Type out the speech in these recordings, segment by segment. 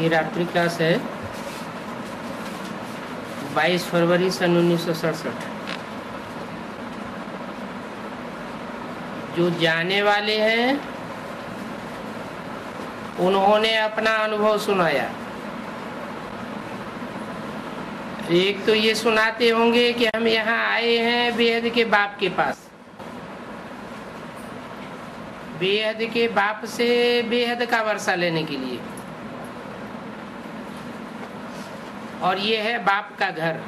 ये रात्रि क्लास है 22 फरवरी सन 1967। जो जाने वाले हैं उन्होंने अपना अनुभव सुनाया। एक तो ये सुनाते होंगे कि हम यहाँ आए हैं बेहद के बाप के पास, बेहद के बाप से बेहद का वर्षा लेने के लिए, और ये है बाप का घर।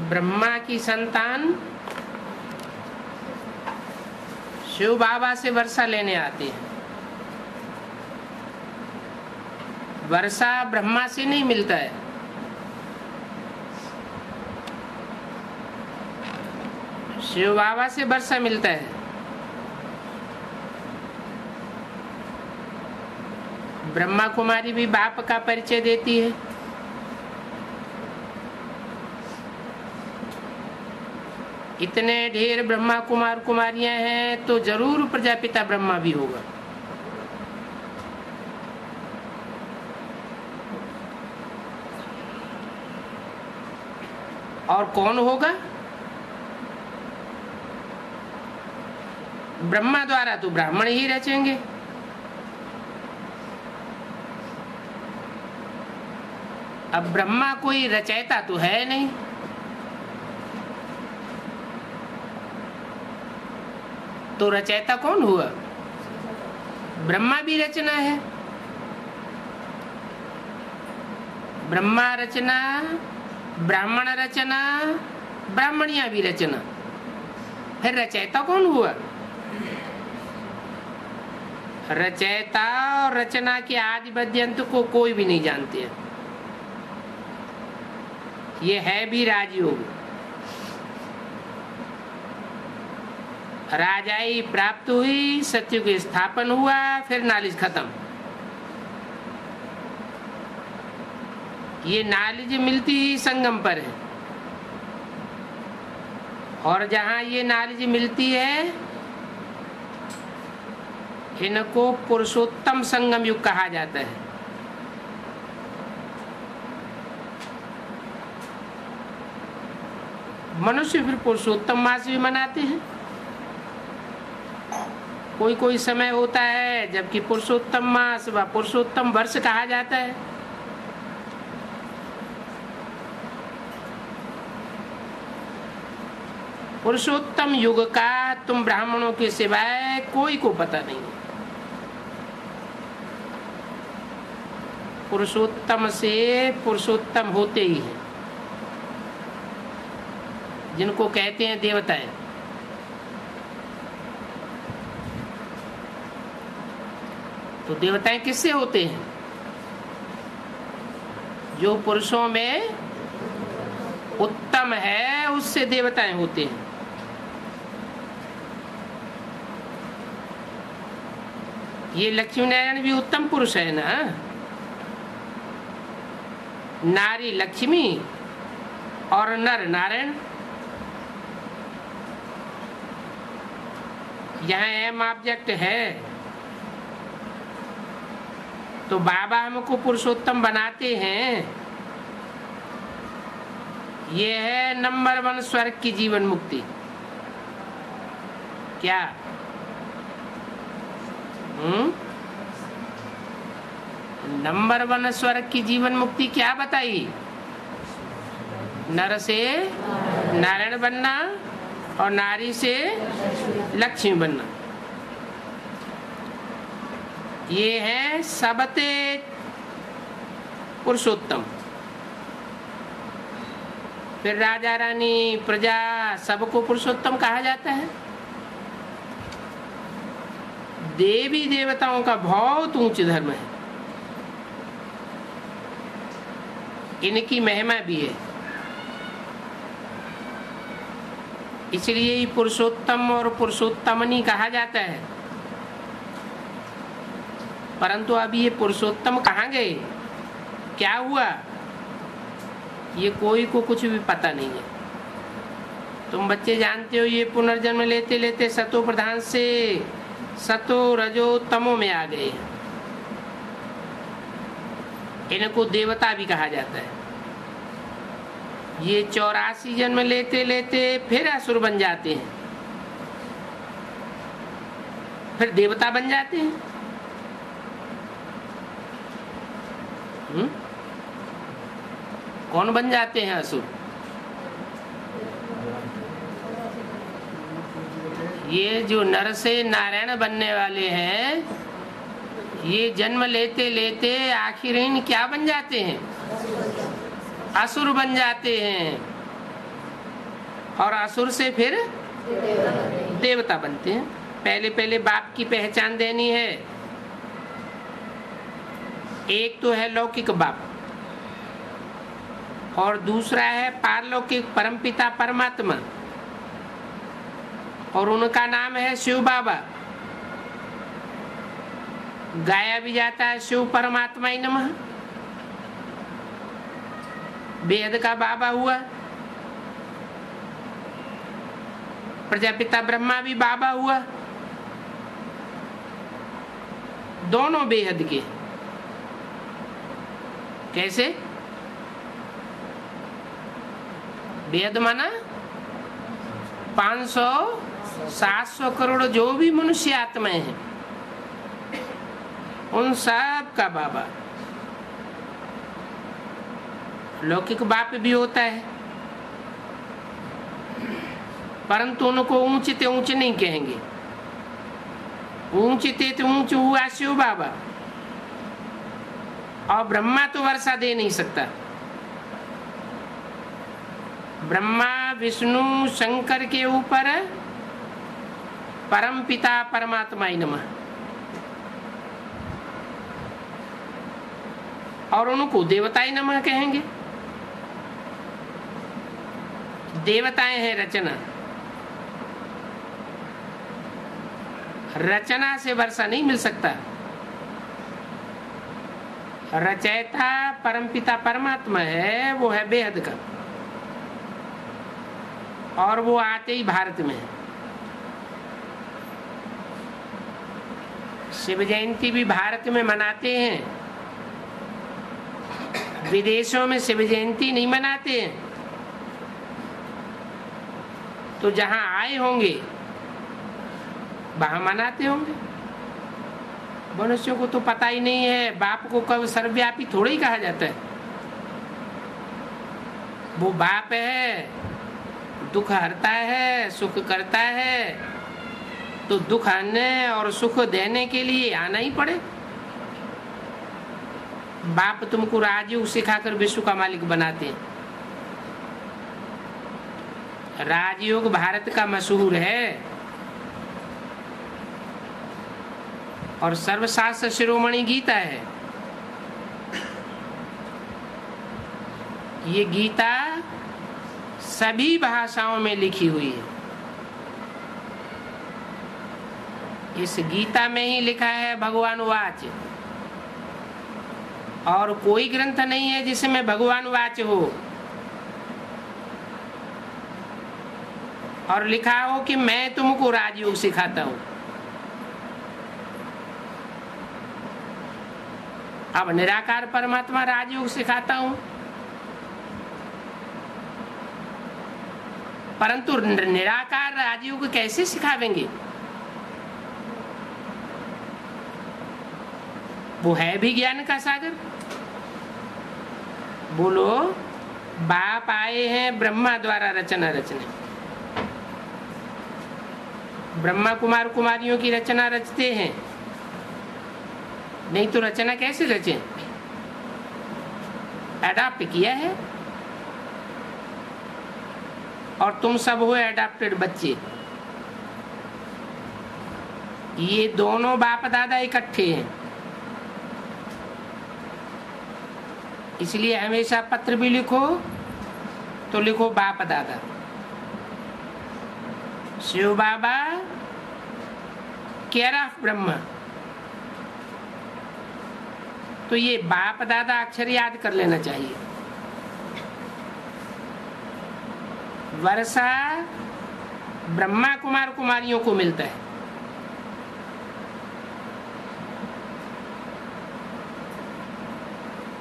ब्रह्मा की संतान शिव बाबा से वर्षा लेने आते हैं। वर्षा ब्रह्मा से नहीं मिलता है, शिव बाबा से वर्षा मिलता है। ब्रह्मा कुमारी भी बाप का परिचय देती है। इतने ढेर ब्रह्मा कुमार कुमारियां हैं तो जरूर प्रजापिता ब्रह्मा भी होगा। और कौन होगा? ब्रह्मा द्वारा तो ब्राह्मण ही रचेंगे। अब ब्रह्मा कोई रचयिता तो है नहीं, तो रचयिता कौन हुआ? ब्रह्मा भी रचना है। ब्रह्मा रचना, ब्राह्मण रचना, ब्राह्मणिया भी रचना, फिर रचयिता कौन हुआ? रचयिता और रचना के आदि मध्यंत को कोई भी नहीं जानते हैं। ये है भी राजयोग। राजाई प्राप्त हुई, सत्य की स्थापन हुआ, फिर नॉलेज खत्म। ये नॉलेज मिलती ही संगम पर है, और जहां ये नॉलेज मिलती है इनको पुरुषोत्तम संगम युग कहा जाता है। मनुष्य फिर पुरुषोत्तम मास भी मनाते हैं। कोई कोई समय होता है जबकि पुरुषोत्तम मास व पुरुषोत्तम वर्ष कहा जाता है। पुरुषोत्तम युग का तुम ब्राह्मणों के सिवाय कोई को पता नहीं। पुरुषोत्तम से पुरुषोत्तम होते ही हैं, जिनको कहते हैं देवताएं। तो देवताएं किससे होते हैं? जो पुरुषों में उत्तम है उससे देवताएं होते हैं। ये लक्ष्मी नारायण भी उत्तम पुरुष है ना। नारी लक्ष्मी और नर नारायण। यहाँ एम ऑब्जेक्ट है तो बाबा हमको पुरुषोत्तम बनाते हैं। ये है नंबर 1 स्वर्ग की जीवन मुक्ति। क्या नंबर 1 स्वर्ग की जीवन मुक्ति क्या बताई? नर से नारायण बनना और नारी से लक्ष्मी बनना। ये है सबते पुरुषोत्तम। फिर राजा रानी प्रजा सबको पुरुषोत्तम कहा जाता है। देवी देवताओं का बहुत ऊंच धर्म है, इनकी महिमा भी है। इसलिए ही पुरुषोत्तम और पुरुषोत्तमनी कहा जाता है। परंतु अभी ये पुरुषोत्तम कहाँ गए, क्या हुआ, ये कोई को कुछ भी पता नहीं है। तुम बच्चे जानते हो ये पुनर्जन्म लेते लेते सतो प्रधान से सतो रजो तमो में आ गए। इनको देवता भी कहा जाता है। ये 84 जन्म लेते लेते फिर असुर बन जाते हैं, फिर देवता बन जाते हैं। कौन बन जाते हैं असुर? ये जो नर से नारायण बनने वाले हैं, ये जन्म लेते लेते आखिर इन क्या बन जाते हैं? असुर बन जाते हैं, और असुर से फिर देवता बनते हैं। पहले पहले बाप की पहचान देनी है। एक तो है लौकिक बाप, और दूसरा है पारलौकिक परमपिता परमात्मा, और उनका नाम है शिव बाबा। गाया भी जाता है शिव परमात्मा ही नमः। बेहद का बाबा हुआ, प्रजापिता ब्रह्मा भी बाबा हुआ, दोनों बेहद के। कैसे? बेहद माना 500-700 करोड़ जो भी मनुष्य आत्माएं हैं, उन सब का बाबा। लौकिक बाप भी होता है, परंतु उनको ऊंचते ऊंचे नहीं कहेंगे। ऊंचते तो ऊंच हुआ शिव बाबा, और ब्रह्मा तो वर्षा दे नहीं सकता। ब्रह्मा विष्णु शंकर के ऊपर परम पिता परमात्मा ही नमः, और उनको देवता ही नमः कहेंगे। देवताएं हैं रचना, रचना से वर्षा नहीं मिल सकता। रचयिता परमपिता परमात्मा है, वो है बेहद का, और वो आते ही भारत में है। शिव जयंती भी भारत में मनाते हैं, विदेशों में शिव जयंती नहीं मनाते हैं। तो जहां आए होंगे वहां मनाते होंगे। मनुष्यों को तो पता ही नहीं है, बाप को कब सर्वव्यापी थोड़ा ही कहा जाता है। वो बाप है, दुख हरता है, सुख करता है, तो दुख आने और सुख देने के लिए आना ही पड़े। बाप तुमको राजयोग सिखाकर विश्व का मालिक बनाते हैं। राजयोग भारत का मशहूर है, और सर्वशास्त्र शिरोमणि गीता है। ये गीता सभी भाषाओं में लिखी हुई है। इस गीता में ही लिखा है भगवान वाच, और कोई ग्रंथ नहीं है जिसमें भगवान वाच हो और लिखा हो कि मैं तुमको राजयोग सिखाता हूं। अब निराकार परमात्मा राजयोग सिखाता हूं, परंतु निराकार राजयोग कैसे सिखावेंगे? वो है भी ज्ञान का सागर। बोलो, बाप आए हैं ब्रह्मा द्वारा रचना रचने। ब्रह्मा कुमार कुमारियों की रचना रचते हैं, नहीं तो रचना कैसे रचे? एडाप्ट किया है, और तुम सब हो एडाप्टेड बच्चे। ये दोनों बाप दादा इकट्ठे हैं, इसलिए हमेशा पत्र भी लिखो तो लिखो बाप दादा। शिव बाबा, केयर ऑफ ब्रह्मा। तो ये बाप दादा अक्षर याद कर लेना चाहिए। वर्षा ब्रह्मा कुमार कुमारियों को मिलता है,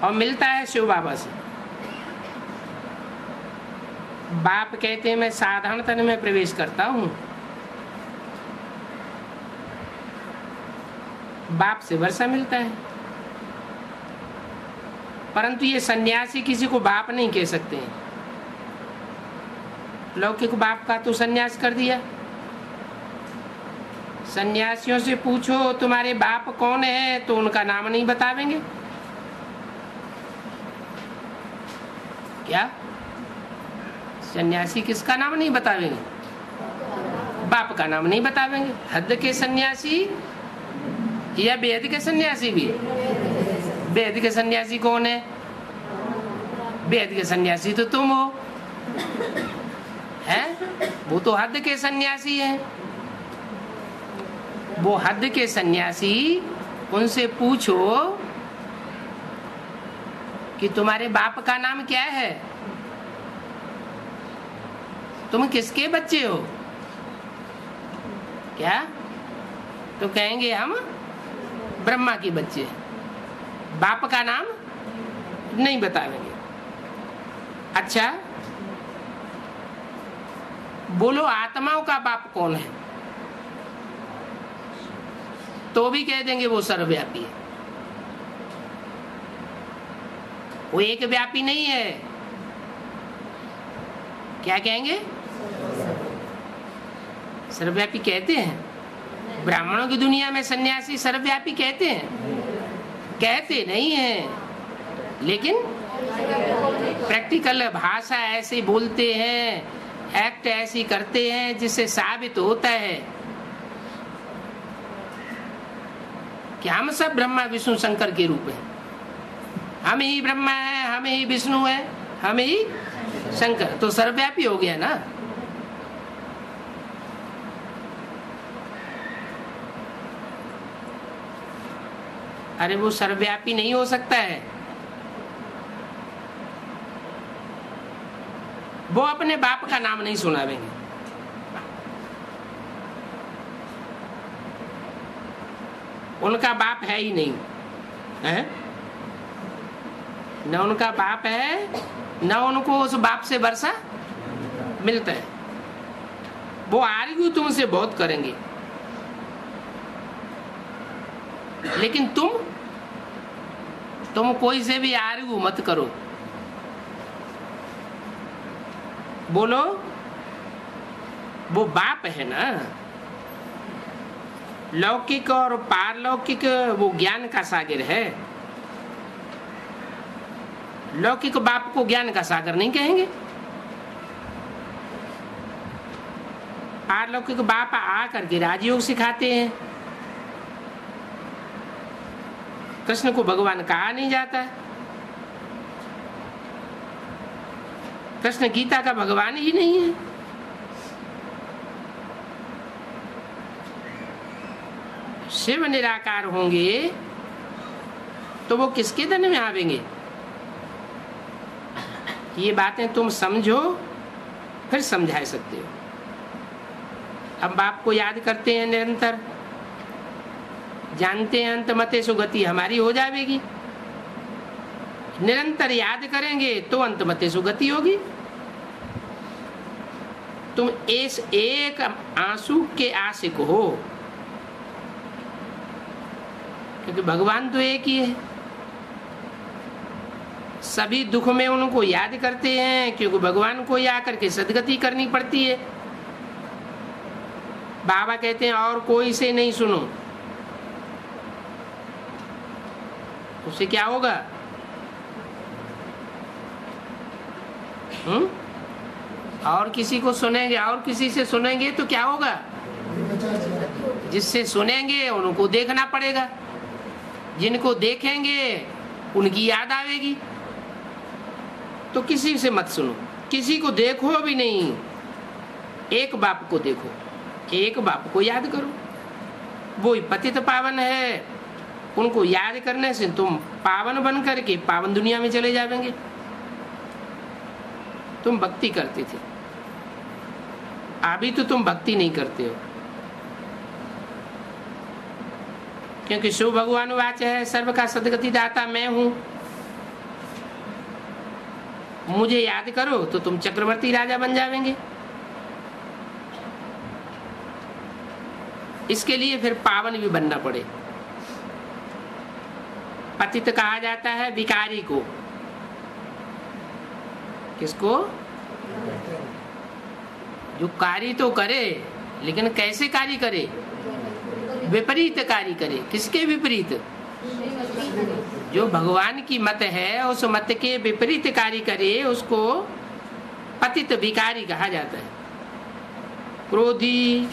और मिलता है शिव बाबा से। बाप कहते हैं मैं साधारण तन में प्रवेश करता हूं, बाप से वर्षा मिलता है। परंतु ये सन्यासी किसी को बाप नहीं कह सकते हैं। लौकिक बाप का तो सन्यास कर दिया। सन्यासियों से पूछो तुम्हारे बाप कौन है तो उनका नाम नहीं बतावेंगे। क्या सन्यासी किसका नाम नहीं बतावेंगे? बाप का नाम नहीं बतावेंगे। हद के सन्यासी या बेहद के सन्यासी भी? बेहद के सन्यासी कौन है? बेहद के सन्यासी तो तुम हो, हैं? वो तो हद के सन्यासी है। वो हद के सन्यासी, उनसे पूछो कि तुम्हारे बाप का नाम क्या है, तुम किसके बच्चे हो? क्या? तो कहेंगे हम ब्रह्मा के बच्चे हैं। बाप का नाम नहीं बताएंगे। अच्छा बोलो आत्माओं का बाप कौन है? तो भी कह देंगे वो सर्वव्यापी है। वो एक व्यापी नहीं है। क्या कहेंगे? सर्वव्यापी कहते हैं। ब्राह्मणों की दुनिया में सन्यासी सर्वव्यापी कहते हैं? कहते नहीं हैं, लेकिन प्रैक्टिकल भाषा ऐसे बोलते हैं, एक्ट ऐसी करते हैं जिससे साबित होता है कि हम सब ब्रह्मा विष्णु शंकर के रूप हैं। हम ही ब्रह्मा है, हम ही विष्णु है, हम ही शंकर। तो सर्वव्यापी हो गया ना। अरे वो सर्वव्यापी नहीं हो सकता है। वो अपने बाप का नाम नहीं सुनावेंगे। उनका बाप है ही नहीं है, न उनका बाप है, न उनको उस बाप से वर्षा मिलता है। वो आर्ग्यू तुमसे बहुत करेंगे, लेकिन तुम कोई से भी आर्ग्यू मत करो। बोलो वो बाप है ना। लौकिक और पारलौकिक वो ज्ञान का सागर है। लौकिक बाप को ज्ञान का सागर नहीं कहेंगे। पारलौकिक बाप आ करके राजयोग सिखाते हैं। कृष्ण को भगवान कहा नहीं जाता। कृष्ण गीता का भगवान ही नहीं है। शिव निराकार होंगे तो वो किसके धन में आवेंगे? ये बातें तुम समझो, फिर समझा सकते हो। अब बाप को याद करते हैं निरंतर, जानते हैं अंत मते सुगति हमारी हो जाएगी। निरंतर याद करेंगे तो अंत मते सुगति होगी। तुम इस एक आंसू के आशिक हो, क्योंकि भगवान तो एक ही है। सभी दुख में उनको याद करते हैं, क्योंकि भगवान को ही आकर के सदगति करनी पड़ती है। बाबा कहते हैं और कोई से नहीं सुनो, उससे क्या होगा? और किसी को सुनेंगे, और किसी से सुनेंगे तो क्या होगा? जिससे सुनेंगे उनको देखना पड़ेगा, जिनको देखेंगे उनकी याद आवेगी। तो किसी से मत सुनो, किसी को देखो भी नहीं, एक बाप को देखो, एक बाप को याद करो। वो ही पतित पावन है। उनको याद करने से तुम पावन बन करके पावन दुनिया में चले जाएंगे। तुम भक्ति करते थे, अभी तो तुम भक्ति नहीं करते हो, क्योंकि शिव भगवान वाच है सर्व का सदगति दाता मैं हूं। मुझे याद करो तो तुम चक्रवर्ती राजा बन जाएंगे। इसके लिए फिर पावन भी बनना पड़े। पतित कहा जाता है भिखारी को। किसको? जो कार्य तो करे, लेकिन कैसे कार्य करे? विपरीत कार्य करे। किसके विपरीत? जो भगवान की मत है उस मत के विपरीत कार्य करे, उसको पतित भिखारी कहा जाता है। क्रोधी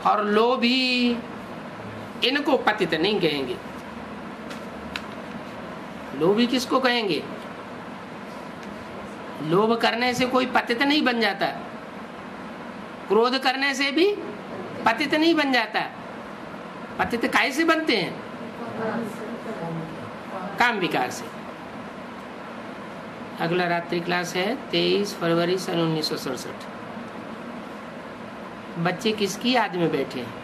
और लोभी इनको पतित नहीं कहेंगे। लोभी किसको कहेंगे? लोभ करने से कोई पतित नहीं बन जाता, क्रोध करने से भी पतित नहीं बन जाता। पतित काहे से बनते हैं? काम विकार से। अगला रात्रि क्लास है 23 फरवरी सन 1967। बच्चे किसकी याद में बैठे हैं?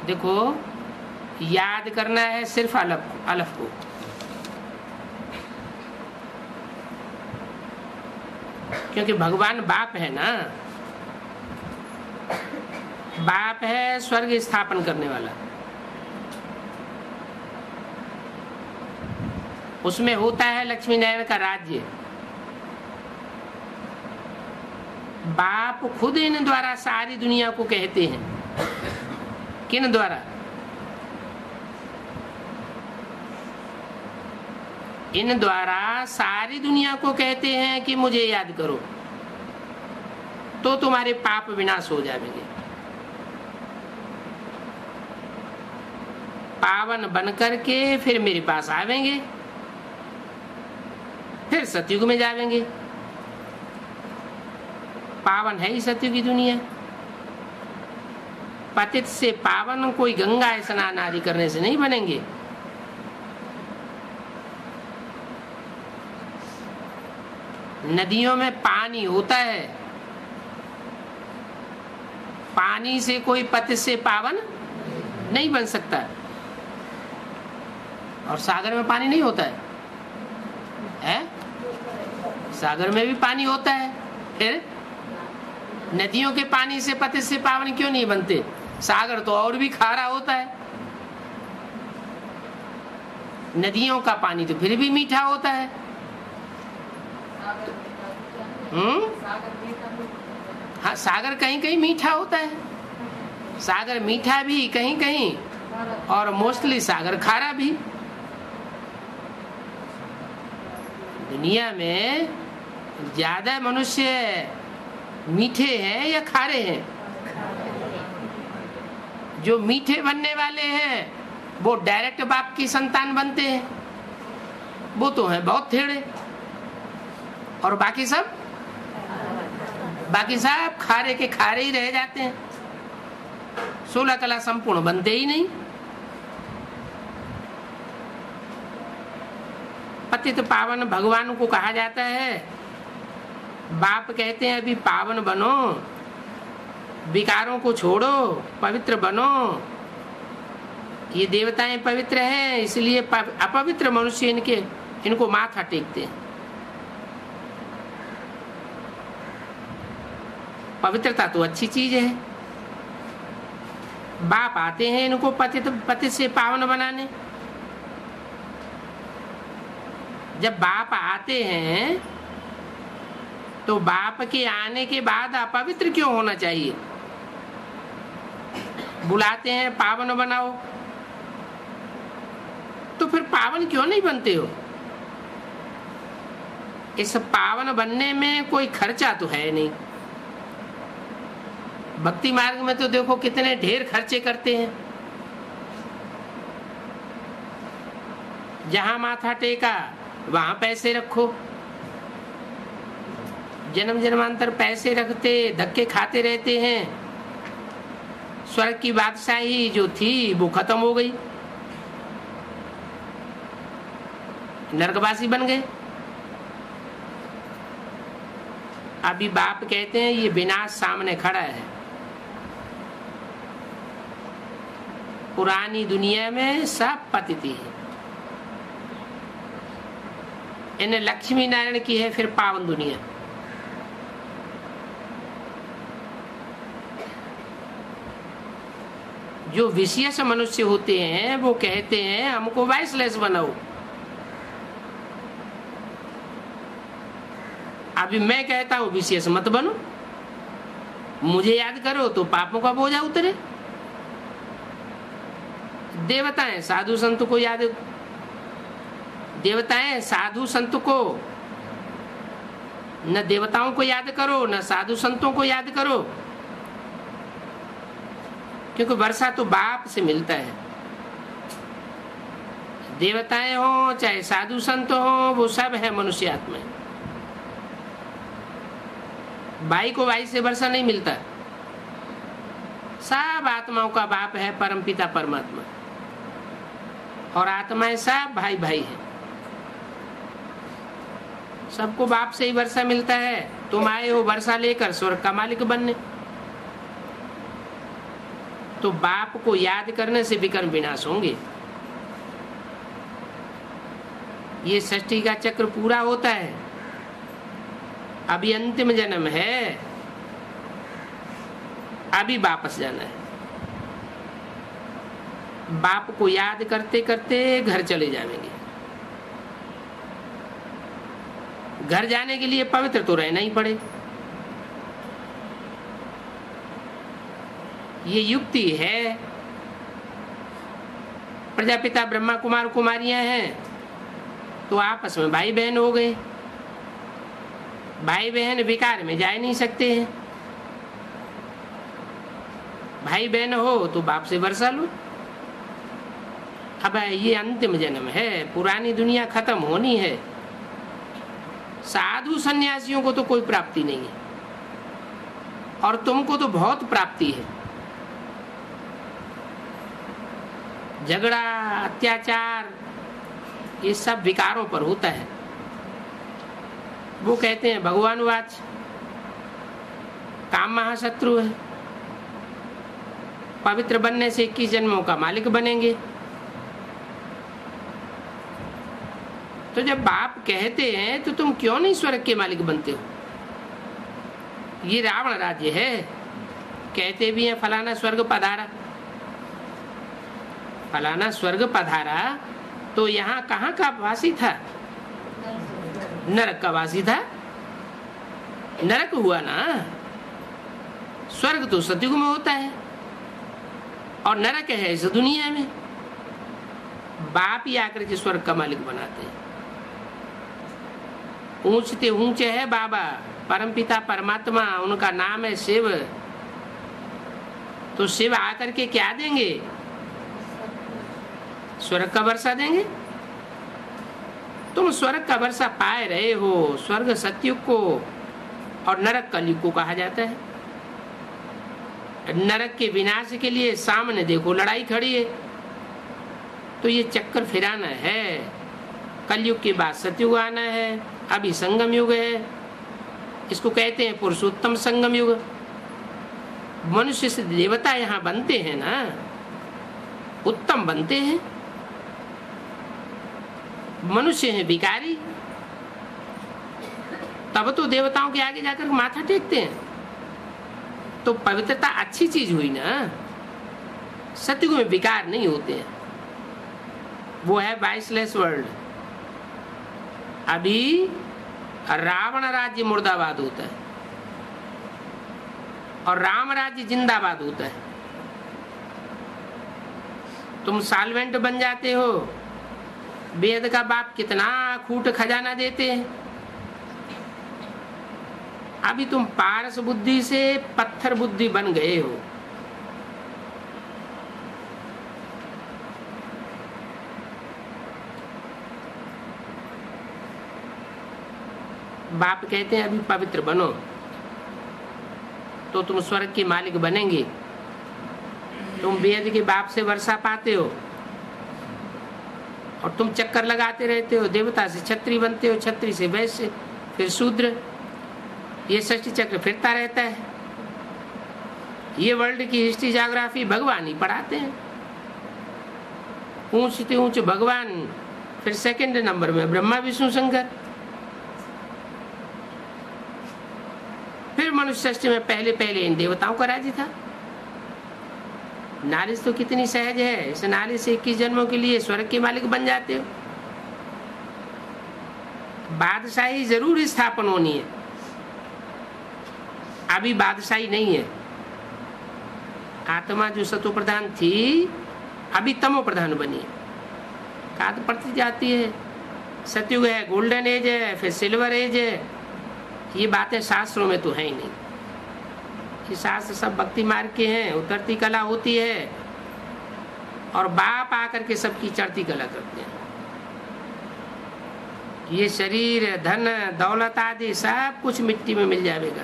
देखो, याद करना है सिर्फ अलफ को। क्योंकि भगवान बाप है ना, बाप है स्वर्ग स्थापन करने वाला। उसमें होता है लक्ष्मी नारायण का राज्य। बाप खुद इन द्वारा सारी दुनिया को कहते हैं। किन द्वारा? इन द्वारा सारी दुनिया को कहते हैं कि मुझे याद करो तो तुम्हारे पाप विनाश हो जाएंगे। पावन बनकर के फिर मेरे पास आवेंगे, फिर सतयुग में जावेंगे। पावन है ही सतयुग की दुनिया। पतित से पावन कोई गंगा स्नान आदि करने से नहीं बनेंगे। नदियों में पानी होता है, पानी से कोई पतित से पावन नहीं बन सकता। और सागर में पानी नहीं होता है? सागर में भी पानी होता है। फिर नदियों के पानी से पतित से पावन क्यों नहीं बनते? सागर तो और भी खारा होता है। नदियों का पानी तो फिर भी मीठा होता है। हाँ, सागर कहीं कहीं मीठा होता है। सागर मीठा भी कहीं कहीं, और मोस्टली सागर खारा भी। दुनिया में ज्यादा मनुष्य मीठे हैं या खारे हैं? जो मीठे बनने वाले हैं वो डायरेक्ट बाप की संतान बनते हैं, वो तो हैं बहुत थेड़े। और बाकी सब खारे के खारे ही रह जाते हैं। 16 कला संपूर्ण बनते ही नहीं। पतित पावन भगवान को कहा जाता है। बाप कहते हैं अभी पावन बनो, विकारों को छोड़ो, पवित्र बनो। ये देवताएं पवित्र हैं, इसलिए अपवित्र मनुष्य इनको माथा टेकते हैं। पवित्रता तो अच्छी चीज है। बाप आते हैं इनको पतित से पावन बनाने। जब बाप आते हैं तो बाप के आने के बाद अपवित्र क्यों होना चाहिए? बुलाते हैं पावन बनाओ, तो फिर पावन क्यों नहीं बनते हो? इस पावन बनने में कोई खर्चा तो है नहीं। भक्ति मार्ग में तो देखो कितने ढेर खर्चे करते हैं। जहां माथा टेका वहां पैसे रखो। जन्म जन्मांतर पैसे रखते, धक्के खाते रहते हैं। स्वर्ग की बादशाही जो थी वो खत्म हो गई, नरकवासी बन गए। अभी बाप कहते हैं ये विनाश सामने खड़ा है। पुरानी दुनिया में सब पतित है। इन्हें लक्ष्मी नारायण की है फिर पावन दुनिया। जो विशेष मनुष्य होते हैं वो कहते हैं हमको वाइसलेस बनाओ। अभी मैं कहता हूं विशेष मत बनो, मुझे याद करो तो पापों का बोझा उतरे। देवताएं साधु संत को याद, देवताएं साधु संत को, न देवताओं को याद करो न साधु संतों को याद करो, क्योंकि वर्षा तो बाप से मिलता है। देवताएं हो चाहे साधु संत हो वो सब है मनुष्य आत्मा। भाई को भाई से वर्षा नहीं मिलता। सब आत्माओं का बाप है परमपिता परमात्मा, और आत्माएं सब भाई भाई है। सबको बाप से ही वर्षा मिलता है। तुम आए हो वर्षा लेकर स्वर्ग का मालिक बनने, तो बाप को याद करने से विकर्म विनाश होंगे। ये सृष्टि का चक्र पूरा होता है। अभी अंतिम जन्म है, अभी वापस जाना है। बाप को याद करते करते घर चले जाएंगे। घर जाने के लिए पवित्र तो रहना ही पड़े। ये युक्ति है। प्रजापिता ब्रह्मा कुमार कुमारियां हैं तो आपस में भाई बहन हो गए। भाई बहन विकार में जा नहीं सकते हैं। भाई बहन हो तो बाप से वर्षा लो। अब ये अंतिम जन्म है, पुरानी दुनिया खत्म होनी है। साधु सन्यासियों को तो कोई प्राप्ति नहीं है, और तुमको तो बहुत प्राप्ति है। झगड़ा अत्याचार ये सब विकारों पर होता है। वो कहते हैं भगवानुवाच, काम महाशत्रु है। पवित्र बनने से 21 जन्मों का मालिक बनेंगे। तो जब बाप कहते हैं तो तुम क्यों नहीं स्वर्ग के मालिक बनते हो? ये रावण राज्य है। कहते भी हैं फलाना स्वर्ग पधारा, फलाना स्वर्ग पधारा, तो यहाँ कहाँ का वासी था? नरक का वासी था। नरक हुआ ना। स्वर्ग तो सतयुग में होता है और नरक है इस दुनिया में। बाप ही आकर के स्वर्ग का मालिक बनाते हैं। ऊंचते ऊंचे है बाबा परमपिता परमात्मा, उनका नाम है शिव। तो शिव आकर के क्या देंगे? स्वर्ग का वर्षा देंगे। तुम स्वर्ग का वर्षा पाए रहे हो। स्वर्ग सतयुग को और नरक कलयुग को कहा जाता है। नरक के विनाश के लिए सामने देखो लड़ाई खड़ी है। तो ये चक्कर फिराना है। कलयुग के बाद सतयुग आना है। अभी संगम युग है, इसको कहते हैं पुरुषोत्तम संगम युग। मनुष्य से देवता यहाँ बनते हैं ना, उत्तम बनते हैं। मनुष्य है विकारी, तब तो देवताओं के आगे जाकर माथा टेकते हैं। तो पवित्रता अच्छी चीज हुई ना। सतयुग में विकार नहीं होते हैं। वो है वाइसलेस वर्ल्ड। अभी रावण राज्य मुर्दाबाद होता है और राम राज्य जिंदाबाद होता है। तुम सॉल्वेंट बन जाते हो। वेद का बाप कितना खूट खजाना देते हैं। अभी तुम पारस बुद्धि से पत्थर बुद्धि बन गए हो। बाप कहते हैं अभी पवित्र बनो तो तुम स्वर्ग के मालिक बनेंगे। तुम वेद के बाप से वर्षा पाते हो और तुम चक्कर लगाते रहते हो। देवता से क्षत्रिय बनते हो, क्षत्रिय से वैश्य, फिर शूद्र। ये सृष्टि चक्र फिरता रहता है। ये वर्ल्ड की हिस्ट्री ज्योग्राफी भगवान ही पढ़ाते हैं। ऊंचते ऊंचे भगवान, फिर सेकंड नंबर में ब्रह्मा विष्णु शंकर। मनुष्य सृष्टि में पहले पहले इन देवताओं का राज्य था। नालिश तो कितनी सहज है, इस नालिश से 21 जन्मों के लिए स्वर्ग के मालिक बन जाते हो। बादशाही जरूर स्थापन होनी है, अभी बादशाही नहीं है। आत्मा जो सतो प्रधान थी अभी तमो प्रधान बनी है, काट पड़ती जाती है। सतयुग है, गोल्डन एज है, फिर सिल्वर एज है। ये बातें शास्त्रों में तो है ही नहीं। ये शास्त्र सब भक्ति मार्ग के हैं, उतरती कला होती है और बाप आकर के सबकी चढ़ती कला करते हैं। ये शरीर, धन, दौलत आदि सब कुछ मिट्टी में मिल जाएगा।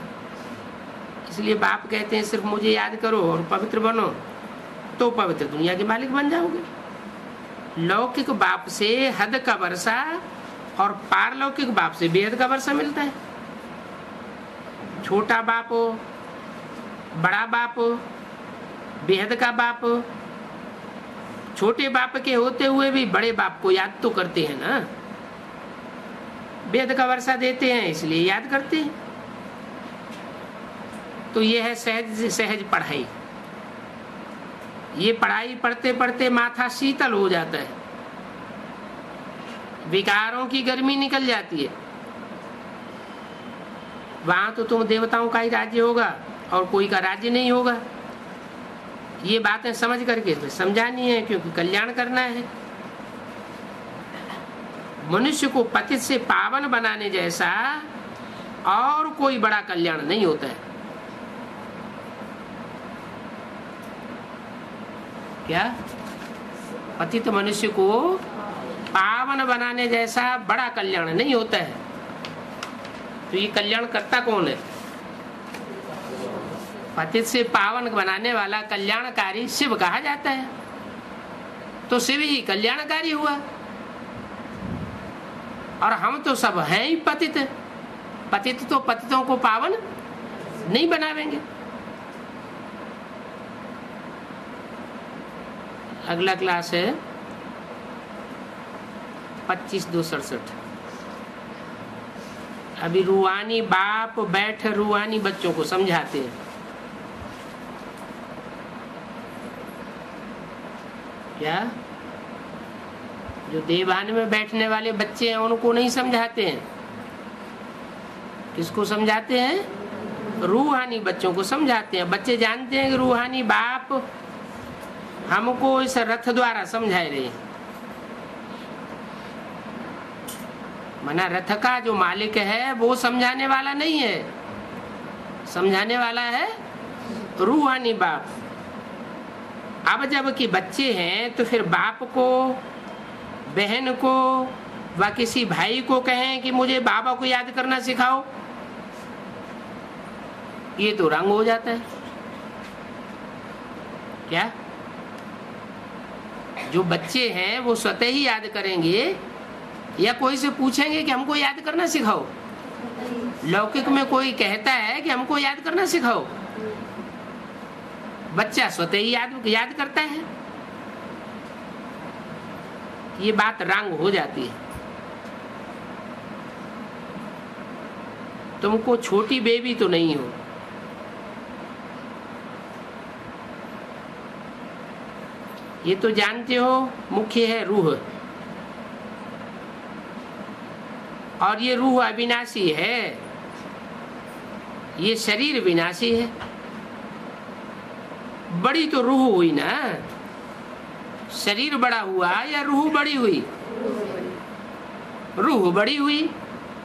इसलिए बाप कहते हैं सिर्फ मुझे याद करो और पवित्र बनो, तो पवित्र दुनिया के मालिक बन जाओगे। लौकिक बाप से हद का वर्षा और पारलौकिक बाप से बेहद का वर्षा मिलता है। छोटा बाप हो, बड़ा बाप हो, बेहद का बाप हो। छोटे बाप के होते हुए भी बड़े बाप को याद तो करते हैं ना, बेहद का वर्षा देते हैं इसलिए याद करते हैं। तो ये है सहज सहज पढ़ाई। ये पढ़ाई पढ़ते पढ़ते माथा शीतल हो जाता है, विकारों की गर्मी निकल जाती है। वहां तो तुम देवताओं का ही राज्य होगा और कोई का राज्य नहीं होगा। ये बातें समझ करके समझानी है, क्योंकि कल्याण करना है। मनुष्य को पतित से पावन बनाने जैसा और कोई बड़ा कल्याण नहीं होता है। क्या? पतित मनुष्य को पावन बनाने जैसा बड़ा कल्याण नहीं होता है। तो ये कल्याण करता कौन है? पतित से पावन बनाने वाला कल्याणकारी शिव कहा जाता है। तो शिव ही कल्याणकारी हुआ और हम तो सब हैं ही पतित। पतित तो पतितों को पावन नहीं बनावेंगे। अगला क्लास है 25/2/67। अभी रूहानी बाप बैठ रूहानी बच्चों को समझाते हैं। क्या? जो देवान में बैठने वाले बच्चे हैं उनको नहीं समझाते हैं। किसको समझाते हैं? रूहानी बच्चों को समझाते हैं। बच्चे जानते हैं कि रूहानी बाप हमको इस रथ द्वारा समझाए रहे। मना रथ का जो मालिक है वो समझाने वाला नहीं है, समझाने वाला है रूहानी बाप। अब जब कि बच्चे हैं तो फिर बाप को, बहन को व किसी भाई को कहें कि मुझे बाबा को याद करना सिखाओ, ये तो रंग हो जाता है। क्या? जो बच्चे हैं वो स्वतः ही याद करेंगे या कोई से पूछेंगे कि हमको याद करना सिखाओ? लौकिक में कोई कहता है कि हमको याद करना सिखाओ, बच्चा स्वतः ही याद करता है। ये बात रंग हो जाती है। तुमको छोटी बेबी तो नहीं हो। ये तो जानते हो मुख्य है रूह, और ये रूह अविनाशी है, ये शरीर विनाशी है। बड़ी तो रूह हुई ना, शरीर बड़ा हुआ या रूह बड़ी हुई? रूह बड़ी हुई।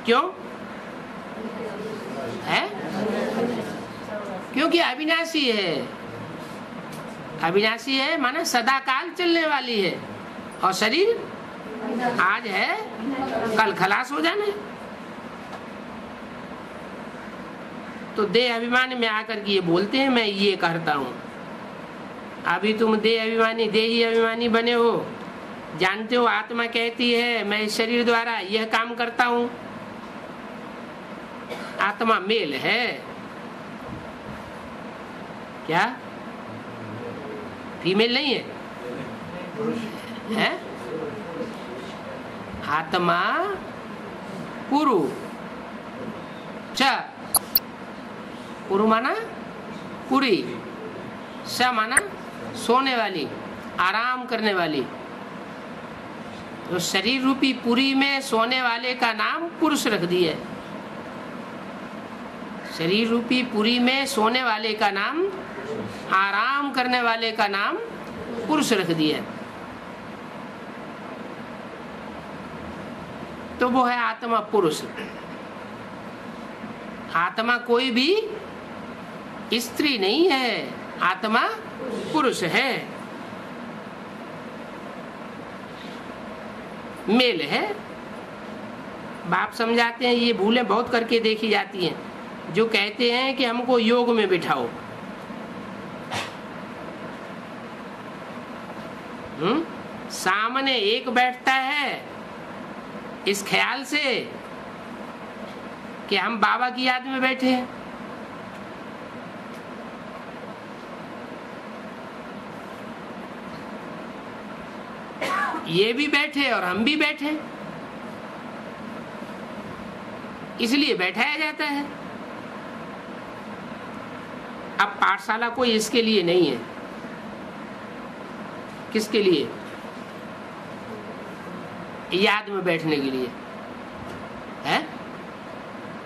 क्यों है? क्योंकि अविनाशी है। अविनाशी है माना सदा काल चलने वाली है, और शरीर आज है कल खलास हो जाना। तो देह अभिमान में आकर के ये बोलते हैं मैं ये करता हूं। अभी तुम देह अभिमानी, देही अभिमानी बने हो। जानते हो आत्मा कहती है मैं इस शरीर द्वारा यह काम करता हूं। आत्मा मेल है। क्या? फीमेल नहीं है, है? आत्मा पुरुष। पुरु माना पुरी, स माना सोने वाली, आराम करने वाली। तो शरीर रूपी पुरी में सोने वाले का नाम पुरुष रख दिया। शरीर रूपी पुरी में सोने वाले का नाम, आराम करने वाले का नाम पुरुष रख दिया। तो वो है आत्मा पुरुष। आत्मा कोई भी स्त्री नहीं है, आत्मा पुरुष है, मेल है। बाप समझाते हैं, ये भूलें बहुत करके देखी जाती हैं, जो कहते हैं कि हमको योग में बिठाओ। सामने एक बैठता है इस ख्याल से कि हम बाबा की याद में बैठे हैं। ये भी बैठे और हम भी बैठे, इसलिए बैठाया जाता है। अब पाठशाला कोई इसके लिए नहीं है। किसके लिए? याद में बैठने के लिए है।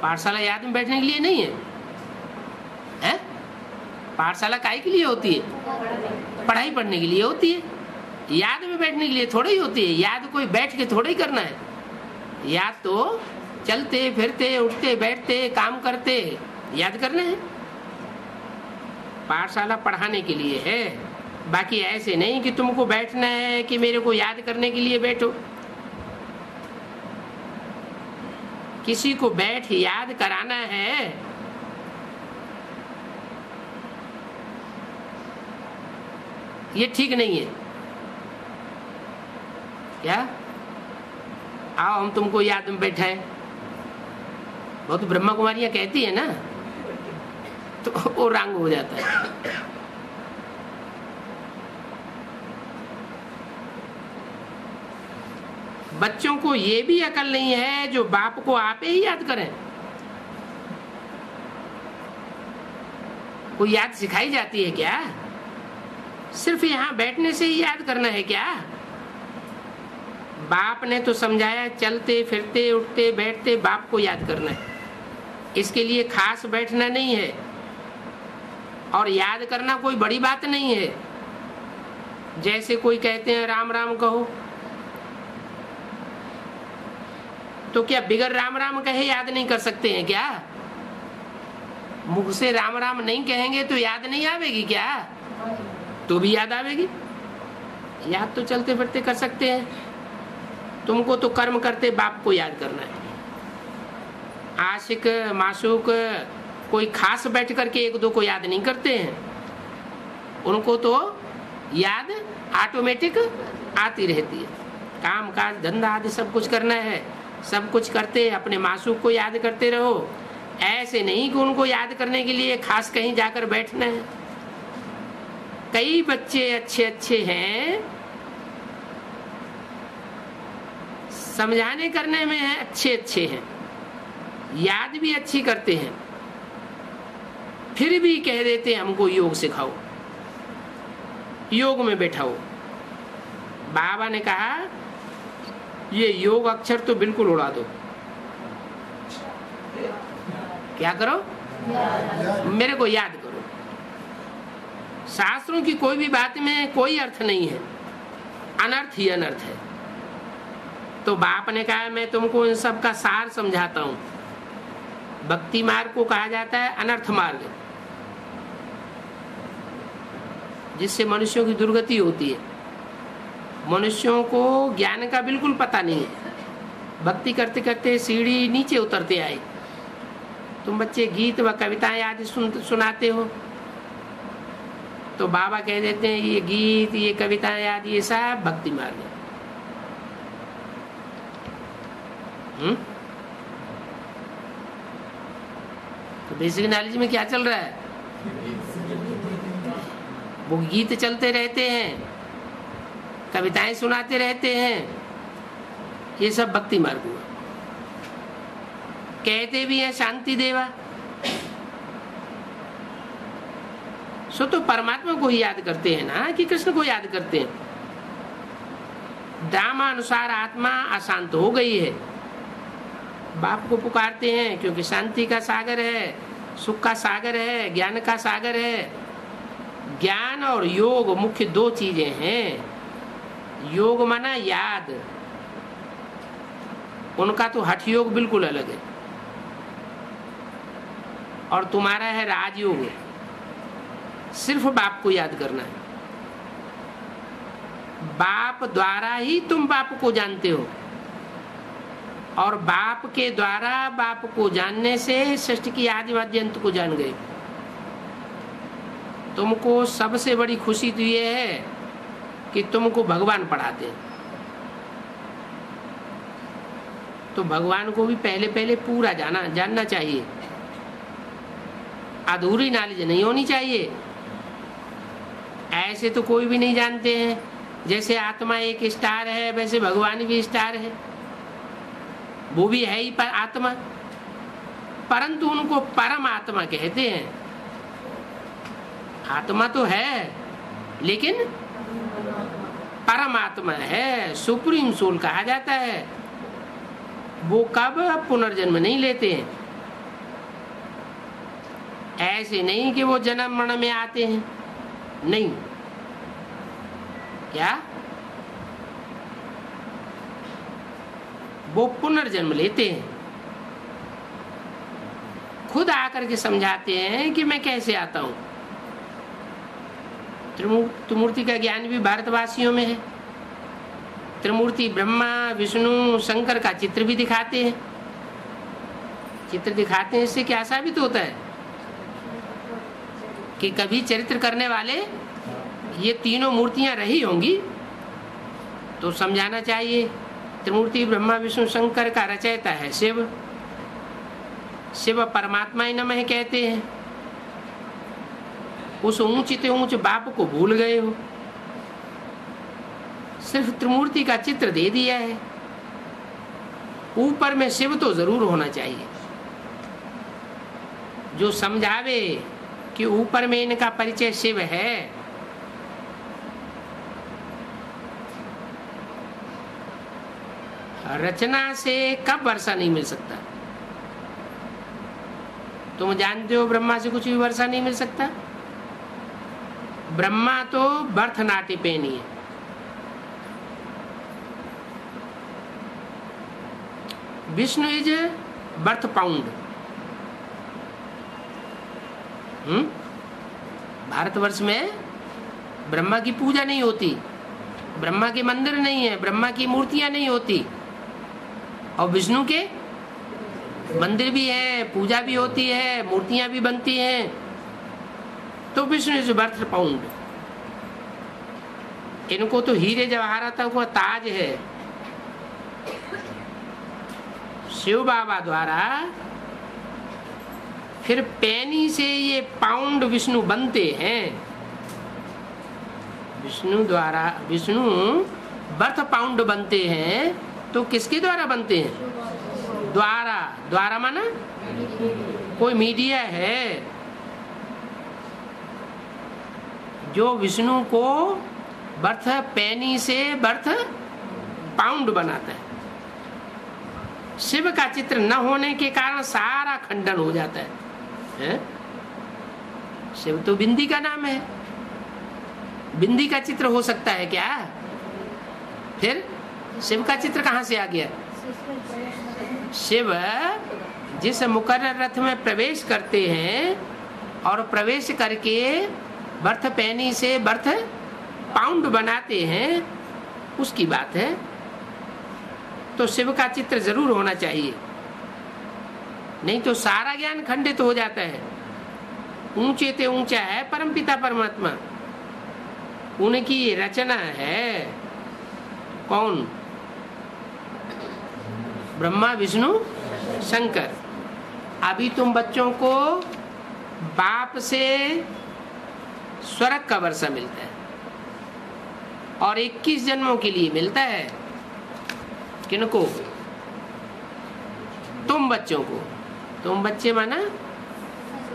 पाठशाला याद में बैठने के लिए नहीं है, है? पाठशाला काहे के लिए होती है? पढ़ाई पढ़ने के लिए होती है। याद में बैठने के लिए थोड़ी ही होती है। याद कोई बैठ के थोड़ा ही करना है। याद तो चलते फिरते उठते बैठते काम करते याद करना है। पाठशाला पढ़ाने के लिए है, बाकी ऐसे नहीं कि तुमको बैठना है कि मेरे को याद करने के लिए बैठो। किसी को बैठ याद कराना है ये ठीक नहीं है। क्या आओ हम तुमको याद में बैठाए, बहुत ब्रह्मा कुमारियां कहती है ना, तो वो रंग हो जाता है। बच्चों को ये भी अकल नहीं है जो बाप को आप ही याद करें। कोई याद सिखाई जाती है क्या? सिर्फ यहाँ बैठने से ही याद करना है क्या? बाप ने तो समझाया चलते फिरते उठते बैठते बाप को याद करना है। इसके लिए खास बैठना नहीं है, और याद करना कोई बड़ी बात नहीं है। जैसे कोई कहते हैं राम राम कहो, तो क्या बिगर राम राम कहे याद नहीं कर सकते हैं क्या? मुख से राम राम नहीं कहेंगे तो याद नहीं आवेगी क्या? तो भी याद आवेगी। याद तो चलते फिरते कर सकते हैं। तुमको तो कर्म करते बाप को याद करना है। आशिक मासूक कोई खास बैठ करके एक दो को याद नहीं करते हैं, उनको तो याद ऑटोमेटिक आती रहती है। काम काज धंधा आदि सब कुछ करना है, सब कुछ करते अपने मासूक को याद करते रहो। ऐसे नहीं कि उनको याद करने के लिए खास कहीं जाकर बैठना है। कई बच्चे अच्छे अच्छे हैं, समझाने करने में है अच्छे अच्छे हैं, याद भी अच्छी करते हैं, फिर भी कह देते हैं हमको योग सिखाओ, योग में बैठाओ। बाबा ने कहा ये योग अक्षर तो बिल्कुल उड़ा दो। क्या करो? मेरे को याद करो। शास्त्रों की कोई भी बात में कोई अर्थ नहीं है, अनर्थ ही अनर्थ है। तो बाप ने कहा मैं तुमको इन सब का सार समझाता हूं। भक्ति मार्ग को कहा जाता है अनर्थ मार्ग, जिससे मनुष्यों की दुर्गति होती है। मनुष्यों को ज्ञान का बिल्कुल पता नहीं है। भक्ति करते करते सीढ़ी नीचे उतरते आए। तुम बच्चे गीत व कविताएं आदि सुनाते हो, तो बाबा कह देते हैं ये गीत ये कविताएं आदि ये सब भक्ति मार्ग है। तो बेसिक नॉलेज में क्या चल रहा है? वो गीत चलते रहते हैं, कविताएं सुनाते रहते हैं, ये सब भक्ति मार्ग हुआ। कहते भी हैं शांति देवा, सो तो परमात्मा को ही याद करते हैं ना कि कृष्ण को याद करते हैं। ड्रामानुसार आत्मा अशांत हो गई है, बाप को पुकारते हैं क्योंकि शांति का सागर है, सुख का सागर है, ज्ञान का सागर है। ज्ञान और योग मुख्य दो चीजें हैं। योग माना याद, उनका तो हठ योग बिल्कुल अलग है, और तुम्हारा है राजयोग, सिर्फ बाप को याद करना है। बाप द्वारा ही तुम बाप को जानते हो, और बाप के द्वारा बाप को जानने से सृष्टि की आदि मध्य अंत को जान गए। तुमको सबसे बड़ी खुशी तो ये है कि तुमको भगवान पढ़ाते हैं, तो भगवान को भी पहले पहले पूरा जानना चाहिए, अधूरी नॉलेज नहीं होनी चाहिए। ऐसे तो कोई भी नहीं जानते हैं, जैसे आत्मा एक स्टार है वैसे भगवान भी स्टार है, वो भी है ही पर आत्मा, परंतु उनको परम आत्मा कहते हैं। आत्मा तो है लेकिन परम आत्मा है, सुप्रीम सोल कहा जाता है। वो कब पुनर्जन्म नहीं लेते हैं, ऐसे नहीं कि वो जन्म मरण में आते हैं, नहीं। क्या वो पुनर्जन्म लेते हैं, खुद आकर के समझाते हैं कि मैं कैसे आता हूं। त्रिमूर्ति का ज्ञान भी भारतवासियों में है। त्रिमूर्ति ब्रह्मा विष्णु शंकर का चित्र भी दिखाते हैं। चित्र दिखाते हैं, इससे क्या साबित होता है कि कभी चरित्र करने वाले ये तीनों मूर्तियां रही होंगी, तो समझाना चाहिए। त्रिमूर्ति ब्रह्मा विष्णु शंकर का रचयिता है शिव, शिव परमात्मा ही नमः कहते हैं। उस ऊंचे ऊंचे बाप को भूल गए हो, सिर्फ त्रिमूर्ति का चित्र दे दिया है। ऊपर में शिव तो जरूर होना चाहिए, जो समझावे कि ऊपर में इनका परिचय शिव है। रचना से कब वर्षा नहीं मिल सकता? तुम जानते हो ब्रह्मा से कुछ भी वर्षा नहीं मिल सकता। ब्रह्मा तो बर्थ नाटी पेनी है, Vishnu is birth pound. Bharatvarsh में ब्रह्मा की पूजा नहीं होती, ब्रह्मा के मंदिर नहीं है, ब्रह्मा की मूर्तियां नहीं होती, और विष्णु के मंदिर भी है, पूजा भी होती है, मूर्तियां भी बनती हैं। तो विष्णु इज बर्थ पाउंड। इनको तो हीरे जवाहरातों का ताज है। शिव बाबा द्वारा फिर पैनी से ये पाउंड विष्णु बनते हैं। विष्णु बर्थ पाउंड बनते हैं, तो किसके द्वारा बनते हैं? द्वारा माना कोई मीडिया है जो विष्णु को बर्थ पैनी से बर्थ पाउंड बनाता है। शिव का चित्र न होने के कारण सारा खंडन हो जाता है? शिव तो बिंदी का नाम है, बिंदी का चित्र हो सकता है क्या? फिर शिव का चित्र कहां से आ गया? शिव जिस मुकर्रर रथ में प्रवेश करते हैं और प्रवेश करके बर्थ पैनी से बर्थ पाउंड बनाते हैं, उसकी बात है। तो शिव का चित्र जरूर होना चाहिए, नहीं तो सारा ज्ञान खंडित हो जाता है। ऊंचे ते ऊंचा है परमपिता परमात्मा, उनकी रचना है। कौन? ब्रह्मा विष्णु शंकर। अभी तुम बच्चों को बाप से स्वर्ग का वर्षा मिलता है, और 21 जन्मों के लिए मिलता है। किनको? तुम बच्चों को। तुम बच्चे माना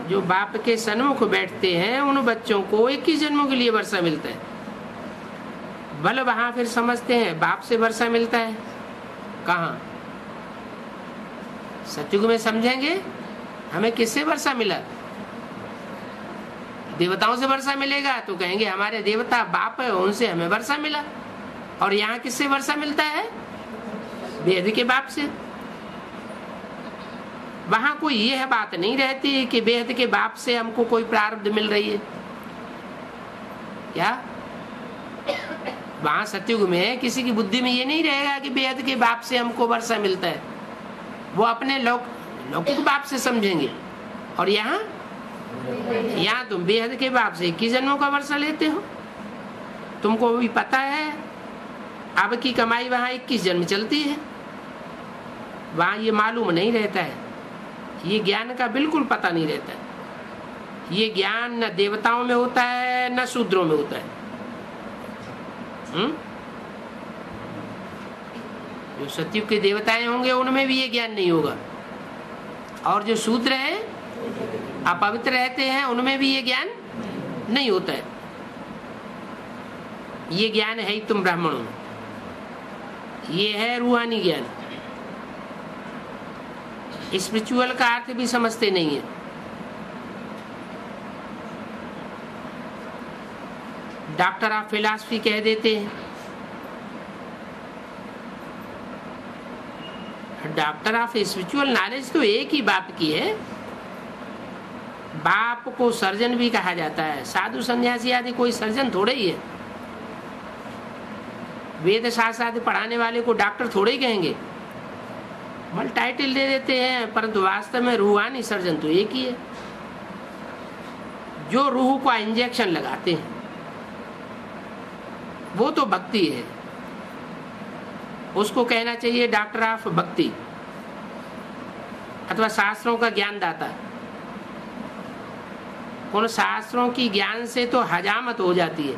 जो बाप के सन्मुख बैठते हैं उन बच्चों को 21 जन्मों के लिए वर्षा मिलता है। भले वहां फिर समझते हैं बाप से वर्षा मिलता है, कहाँ? सतयुग में समझेंगे हमें किससे वर्षा मिला। देवताओं से वर्षा मिलेगा तो कहेंगे हमारे देवता बाप है, उनसे हमें वर्षा मिला। और यहाँ किससे वर्षा मिलता है? वेद के बाप से। वहां कोई यह बात नहीं रहती कि वेद के बाप से हमको कोई प्रारब्ध मिल रही है क्या? वहां सतयुग में किसी की बुद्धि में ये नहीं रहेगा कि वेद के बाप से हमको वर्षा मिलता है। वो अपने लौकिक बाप से समझेंगे। और यहाँ तुम वेद के बाप से 21 जन्मों का वर्षा लेते हो। तुमको भी पता है अब की कमाई वहां 21 जन्म चलती है। वहां ये मालूम नहीं रहता है, ये ज्ञान का बिल्कुल पता नहीं रहता है। ये ज्ञान न देवताओं में होता है न शूद्रों में होता है। जो सतयुग के देवताएं होंगे उनमें भी ये ज्ञान नहीं होगा। और जो शूद्र हैं, अपवित्र रहते हैं, उनमें भी ये ज्ञान नहीं होता है। ये ज्ञान है ही तुम ब्राह्मणों में, ये है रूहानी ज्ञान। स्पिरिचुअल का अर्थ भी समझते नहीं है। डॉक्टर ऑफ फिलॉसफी कह देते हैं। डॉक्टर ऑफ स्पिरिचुअल नॉलेज तो एक ही बाप की है। बाप को सर्जन भी कहा जाता है। साधु सन्यासी आदि कोई सर्जन थोड़े ही है। वेद शास्त्र आदि पढ़ाने वाले को डॉक्टर थोड़े ही कहेंगे, बल टाइटल दे देते हैं, परंतु वास्तव में रूहानी सर्जन तो एक ही है। जो रूह को इंजेक्शन लगाते हैं वो तो भक्ति है। उसको कहना चाहिए डॉक्टर ऑफ भक्ति अथवा शास्त्रों का ज्ञानदाता। उन शास्त्रों की ज्ञान से तो हजामत हो जाती है,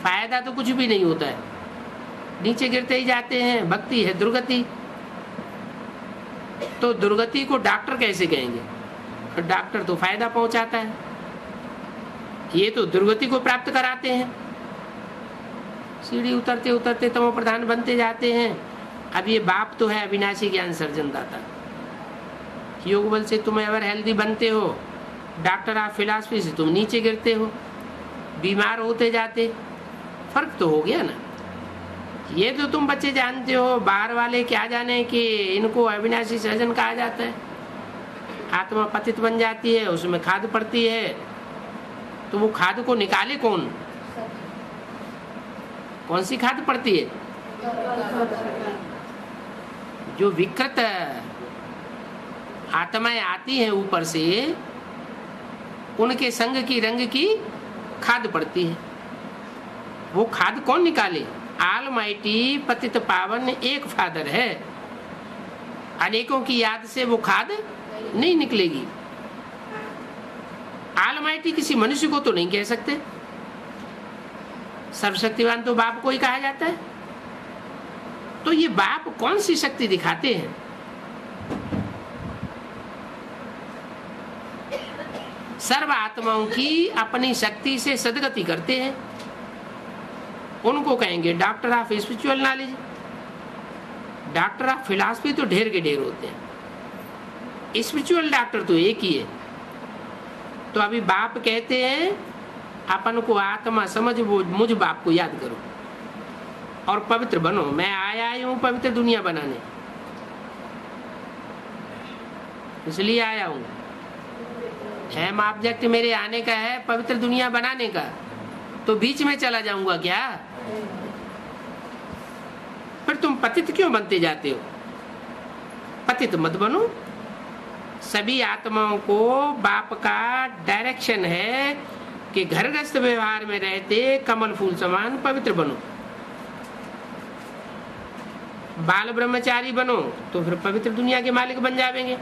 फायदा तो कुछ भी नहीं होता है, नीचे गिरते ही जाते हैं। भक्ति है दुर्गति। तो दुर्गति को डॉक्टर कैसे कहेंगे? डॉक्टर तो फायदा पहुंचाता है, ये तो दुर्गति को प्राप्त कराते हैं। सीढ़ी उतरते उतरते तमो प्रधान बनते जाते हैं। अब ये बाप तो है अविनाशी ज्ञान सर्जन दाता। योग बल से तुम एवर हेल्दी बनते हो, डॉक्टर ऑफ फिलॉसफी से तुम नीचे गिरते हो, बीमार होते जाते। फर्क तो हो गया ना। ये तो तुम बच्चे जानते हो, बाहर वाले क्या जाने कि इनको अविनाशी सर्जन कहा जाता है। आत्मा पतित बन जाती है, उसमें खाद पड़ती है, तो वो खाद को निकाले कौन? कौन सी खाद पड़ती है? जो विकृत आत्माएं आती हैं ऊपर से, उनके संग की रंग की खाद पड़ती है। वो खाद कौन निकाले? ऑलमाइटी पतित पावन एक फादर है। अनेकों की याद से वो खाद नहीं निकलेगी। ऑलमाइटी किसी मनुष्य को तो नहीं कह सकते। सर्वशक्तिवान तो बाप को ही कहा जाता है। तो ये बाप कौन सी शक्ति दिखाते हैं? सर्व आत्माओं की अपनी शक्ति से सदगति करते हैं। उनको कहेंगे doctor of spiritual knowledge. Doctor of philosophy तो ढेर के ढेर होते हैं, स्पिरिचुअल डॉक्टर तो एक ही है। तो अभी बाप कहते हैं अपन को आत्मा समझ, वो मुझ बाप को याद करो और पवित्र बनो। मैं आया हूं पवित्र दुनिया बनाने, इसलिए आया हूं। एम ऑब्जेक्ट मेरे आने का है पवित्र दुनिया बनाने का। तो बीच में चला जाऊंगा क्या? फिर तुम पतित क्यों बनते जाते हो? पतित मत बनो। सभी आत्माओं को बाप का डायरेक्शन है कि घरगृहस्थ व्यवहार में रहते कमल फूल समान पवित्र बनो। बाल ब्रह्मचारी बनो तो फिर पवित्र दुनिया के मालिक बन जाएंगे।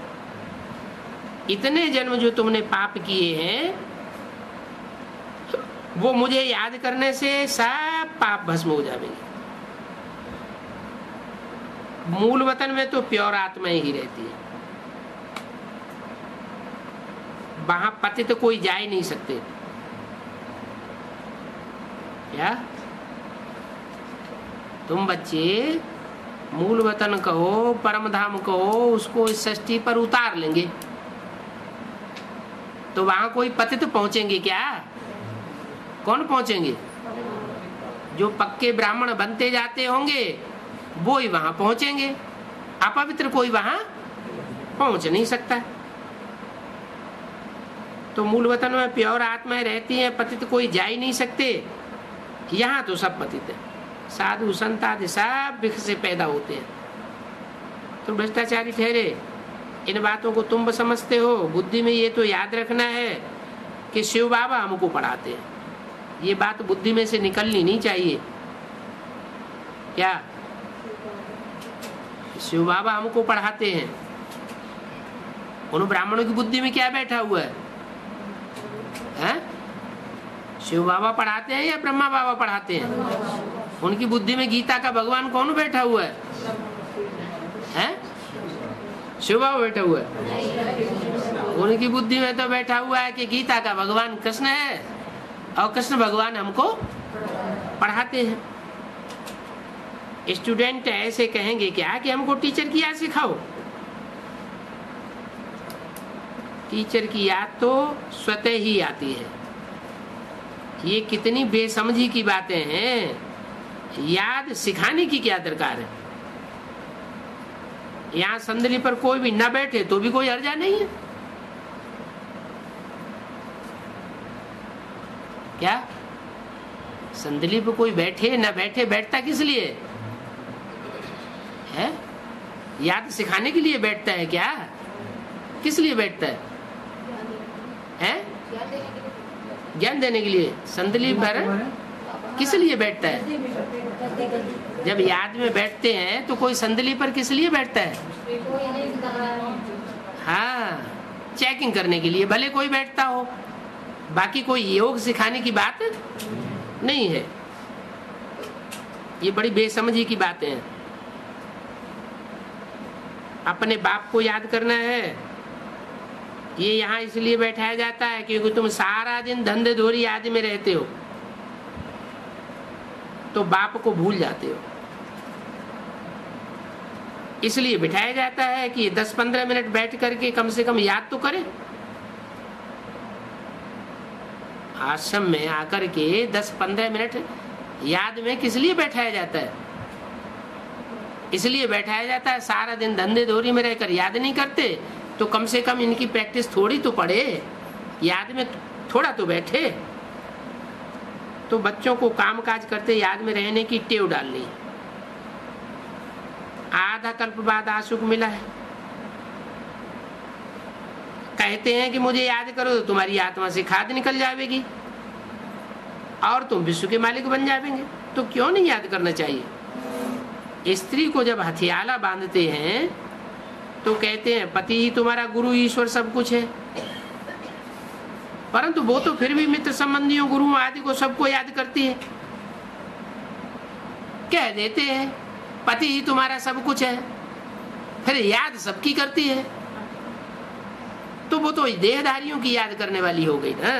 इतने जन्म जो तुमने पाप किए हैं, वो मुझे याद करने से सब पाप भस्म हो जाएंगे। मूल वतन में तो प्योर आत्मा ही रहती है। वहां पतित कोई जा ही नहीं सकते। क्या तुम बच्चे मूल वतन कहो, परम धाम कहो, उसको इस सृष्टि पर उतार लेंगे तो वहां कोई पतित पहुंचेंगे क्या? कौन पहुंचेंगे? जो पक्के ब्राह्मण बनते जाते होंगे वो ही वहां पहुंचेंगे। अपवित्र कोई वहां पहुंच नहीं सकता। तो मूल वतन में प्योर आत्माएं रहती हैं, पतित कोई जा ही नहीं सकते। यहाँ तो सब पतित है, साधु संत आदि सब विख से पैदा होते हैं। तो भ्रष्टाचारी ठहरे। इन बातों को तुम समझते हो, बुद्धि में ये तो याद रखना है कि शिव बाबा हमको पढ़ाते हैं। ये बात बुद्धि में से निकलनी नहीं चाहिए। क्या शिव बाबा हमको पढ़ाते हैं? उन ब्राह्मणों की बुद्धि में क्या बैठा हुआ है? शिव बाबा पढ़ाते हैं या ब्रह्मा बाबा पढ़ाते हैं? उनकी बुद्धि में गीता का भगवान कौन बैठा हुआ है? शिव बाबा बैठा हुआ है। उनकी बुद्धि में तो बैठा हुआ है कि गीता का भगवान कृष्ण है और कृष्ण भगवान हमको पढ़ाते हैं। स्टूडेंट ऐसे कहेंगे क्या कि हमको टीचर की याद सिखाओ? टीचर की याद तो स्वतः ही आती है। ये कितनी बेसमझी की बातें हैं। याद सिखाने की क्या दरकार है? यहाँ संदली पर कोई भी न बैठे तो भी कोई हर्जा नहीं है। क्या संदली पर कोई बैठे न बैठे, बैठता किस लिए है? याद सिखाने के लिए बैठता है क्या? किस लिए बैठता है? ज्ञान देने के लिए। संदली पर किस लिए बैठता है? जब याद में बैठते हैं तो कोई संदली पर किस लिए बैठता है? हाँ, चेकिंग करने के लिए भले कोई बैठता हो, बाकी कोई योग सिखाने की बात नहीं है। ये बड़ी बेसमझी की बातें हैं। अपने बाप को याद करना है, ये यहाँ इसलिए बैठाया जाता है क्योंकि तुम सारा दिन धंधे धोरी आदि में रहते हो तो बाप को भूल जाते हो। इसलिए बिठाया जाता है कि 10-15 मिनट बैठ करके कम से कम याद तो करें। आश्रम में आकर के 10-15 मिनट याद में किस लिए बैठाया जाता है? इसलिए बैठाया जाता है सारा दिन धंधे धोरी में रहकर याद नहीं करते तो कम से कम इनकी प्रैक्टिस थोड़ी तो पड़े, याद में थोड़ा तो बैठे। तो बच्चों को कामकाज करते याद में रहने की टेव डालनी है। आधा कल्प बाद आशुक मिला है। कहते हैं कि मुझे याद करो तो तुम्हारी आत्मा से खाद निकल जाएगी और तुम विश्व के मालिक बन जाएंगे। तो क्यों नहीं याद करना चाहिए? स्त्री को जब हथियाला बांधते हैं तो कहते हैं पति ही तुम्हारा गुरु ईश्वर सब कुछ है, परंतु वो तो फिर भी मित्र संबंधियों गुरुओं आदि को सबको याद करती है। कह देते हैं पति ही तुम्हारा सब कुछ है, फिर याद सबकी करती है, तो वो तो देहधारियों की याद करने वाली हो गई ना।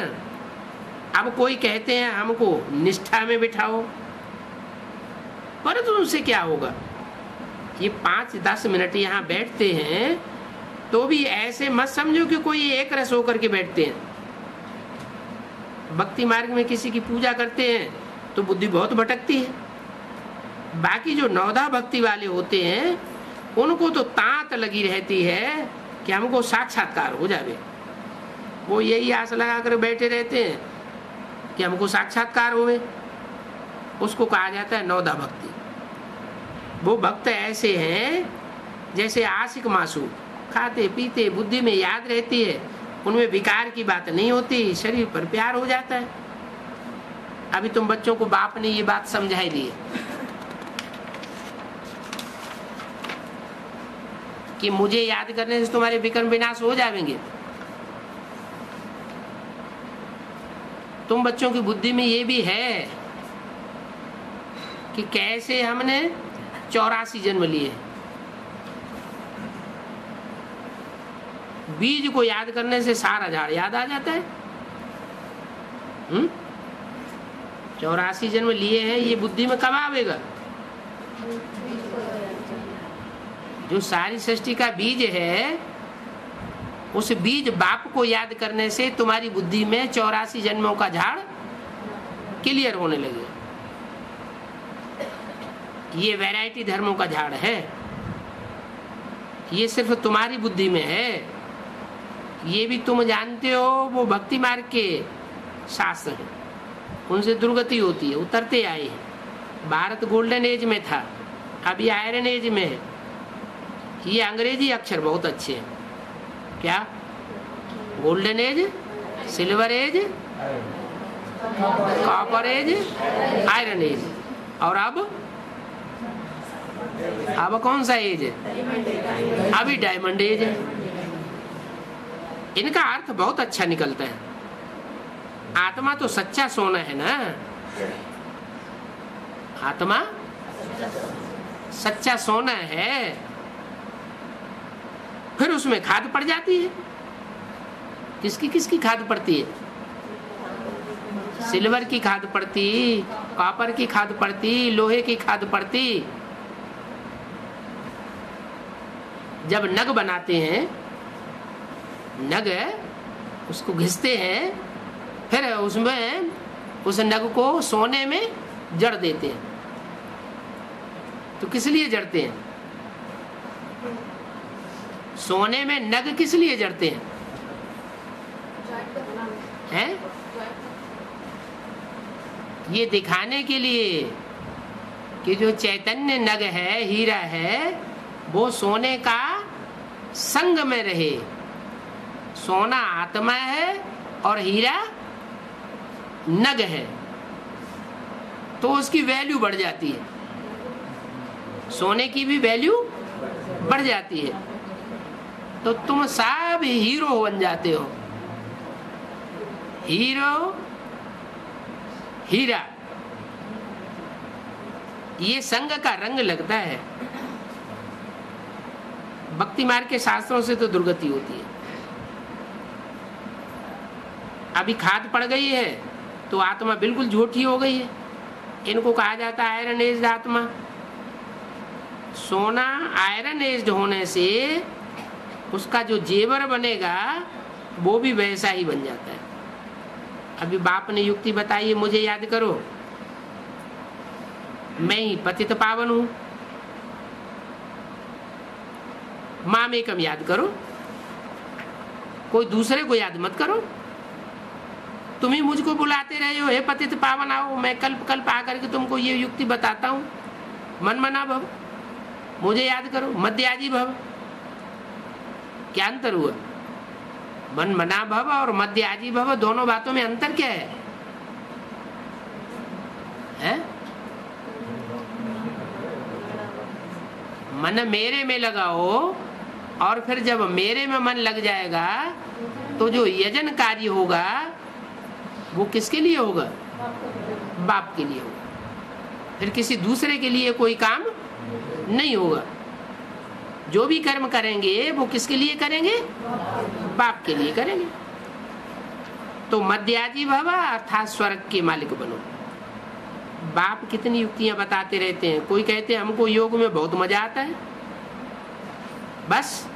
अब कोई कहते हैं हमको निष्ठा में बिठाओ, परंतु उनसे क्या होगा? ये 5-10 मिनट यहाँ बैठते हैं तो भी ऐसे मत समझो कि कोई एक रस होकर के बैठते हैं। भक्ति मार्ग में किसी की पूजा करते हैं तो बुद्धि बहुत भटकती है। बाकी जो नौधा भक्ति वाले होते हैं उनको तो तांत लगी रहती है कि हमको साक्षात्कार हो जाए। वो यही आस लगा कर बैठे रहते हैं कि हमको साक्षात्कार होवे। उसको कहा जाता है नौधा भक्ति। वो भक्त ऐसे हैं जैसे आशिक मासूम, खाते पीते बुद्धि में याद रहती है, उनमें विकार की बात नहीं होती, शरीर पर प्यार हो जाता है। अभी तुम बच्चों को बाप ने ये बात समझाई दी कि मुझे याद करने से तुम्हारे विकर्म विनाश हो जाएंगे। तुम बच्चों की बुद्धि में ये भी है कि कैसे हमने 84 जन्म लिए, बीज को याद करने से सारा झाड़ याद आ जाता है। 84 जन्म लिए हैं, ये बुद्धि में कब आवेगा? जो सारी सृष्टि का बीज है, उस बीज बाप को याद करने से तुम्हारी बुद्धि में 84 जन्मों का झाड़ क्लियर होने लगे। ये वैरायटी धर्मों का झाड़ है, ये सिर्फ तुम्हारी बुद्धि में है। ये भी तुम जानते हो, वो भक्ति मार्ग के शास्त्र हैं, उनसे दुर्गति होती है, उतरते आए हैं। भारत गोल्डन एज में था, अभी आयरन एज में है। ये अंग्रेजी अक्षर बहुत अच्छे हैं। क्या? Golden age, silver age, copper age, iron age, और अब कौन सा एज है? अभी डायमंड एज है। इनका अर्थ बहुत अच्छा निकलता है। आत्मा तो सच्चा सोना है ना, आत्मा सच्चा सोना है, फिर उसमें खाद पड़ जाती है। किसकी किसकी खाद पड़ती है? सिल्वर की खाद पड़ती, कॉपर की खाद पड़ती, लोहे की खाद पड़ती। जब नग बनाते हैं, नग उसको घिसते हैं, फिर उसमें उस नग को सोने में जड़ देते हैं। तो किस लिए जड़ते हैं? सोने में नग किस लिए जड़ते हैं? हैं? ये दिखाने के लिए कि जो चैतन्य नग है, हीरा है, वो सोने का संग में रहे। सोना आत्मा है और हीरा नग है, तो उसकी वैल्यू बढ़ जाती है। सोने की भी वैल्यू बढ़ जाती है, तो तुम सब हीरो बन जाते हो। हीरो, हीरा, ये संग का रंग लगता है। भक्ति मार्ग के शास्त्रों से तो दुर्गति होती है। अभी खाद पड़ गई है तो आत्मा बिल्कुल झूठी हो गई है। इनको कहा जाता है आयरन एज्ड आत्मा। सोना आयरन एज्ड होने से उसका जो जेवर बनेगा वो भी वैसा ही बन जाता है। अभी बाप ने युक्ति बताई, मुझे याद करो, मैं ही पतित पावन हूं, माम एकम याद करो, कोई दूसरे को याद मत करो। तुम ही मुझको बुलाते रहे हो, हे पतित पावन आओ, मैं कल्प कल्प आकर के तुमको ये युक्ति बताता हूं। मन मना भव, मुझे याद करो, मध्याजी भव। क्या अंतर हुआ? मन मना भव और मध्याजी भव, दोनों बातों में अंतर क्या है? मन मेरे में लगाओ, और फिर जब मेरे में मन लग जाएगा तो जो यजन कार्य होगा वो किसके लिए होगा? बाप के लिए होगा। फिर किसी दूसरे के लिए कोई काम नहीं होगा। जो भी कर्म करेंगे वो किसके लिए करेंगे? बाप के लिए करेंगे। तो मध्याजी भव अर्थात स्वर्ग के मालिक बनो। बाप कितनी युक्तियां बताते रहते हैं। कोई कहते हैं हमको योग में बहुत मजा आता है, बस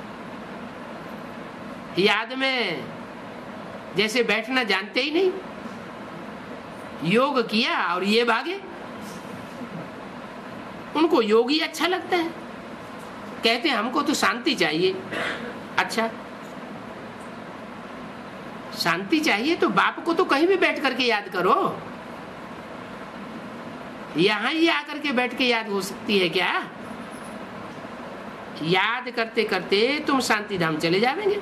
याद में जैसे बैठना जानते ही नहीं, योग किया और ये भागे। उनको योग ही अच्छा लगता है। कहते हैं हमको तो शांति चाहिए। अच्छा, शांति चाहिए तो बाप को तो कहीं भी बैठ करके याद करो। यहां ही आकर के बैठ के याद हो सकती है क्या? याद करते करते तुम शांति धाम चले जाओगे।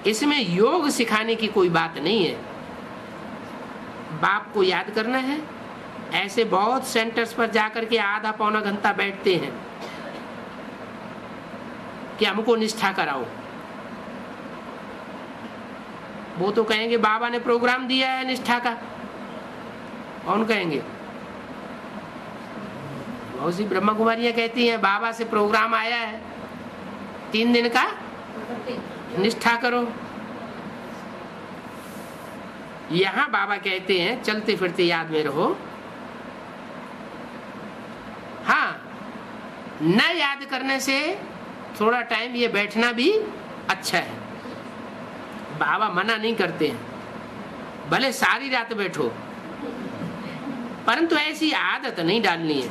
इसमें योग सिखाने की कोई बात नहीं है। बाप को याद करना है। ऐसे बहुत सेंटर्स पर जाकर के आधा पौना घंटा बैठते हैं कि हमको निष्ठा कराओ। वो तो कहेंगे बाबा ने प्रोग्राम दिया है निष्ठा का। कौन कहेंगे? बहुत सी ब्रह्मा कुमारियां कहती हैं बाबा से प्रोग्राम आया है 3 दिन का निष्ठा करो। यहां बाबा कहते हैं चलते फिरते याद में रहो। हाँ, न याद करने से थोड़ा टाइम ये बैठना भी अच्छा है। बाबा मना नहीं करते हैं, भले सारी रात बैठो, परंतु ऐसी आदत नहीं डालनी है।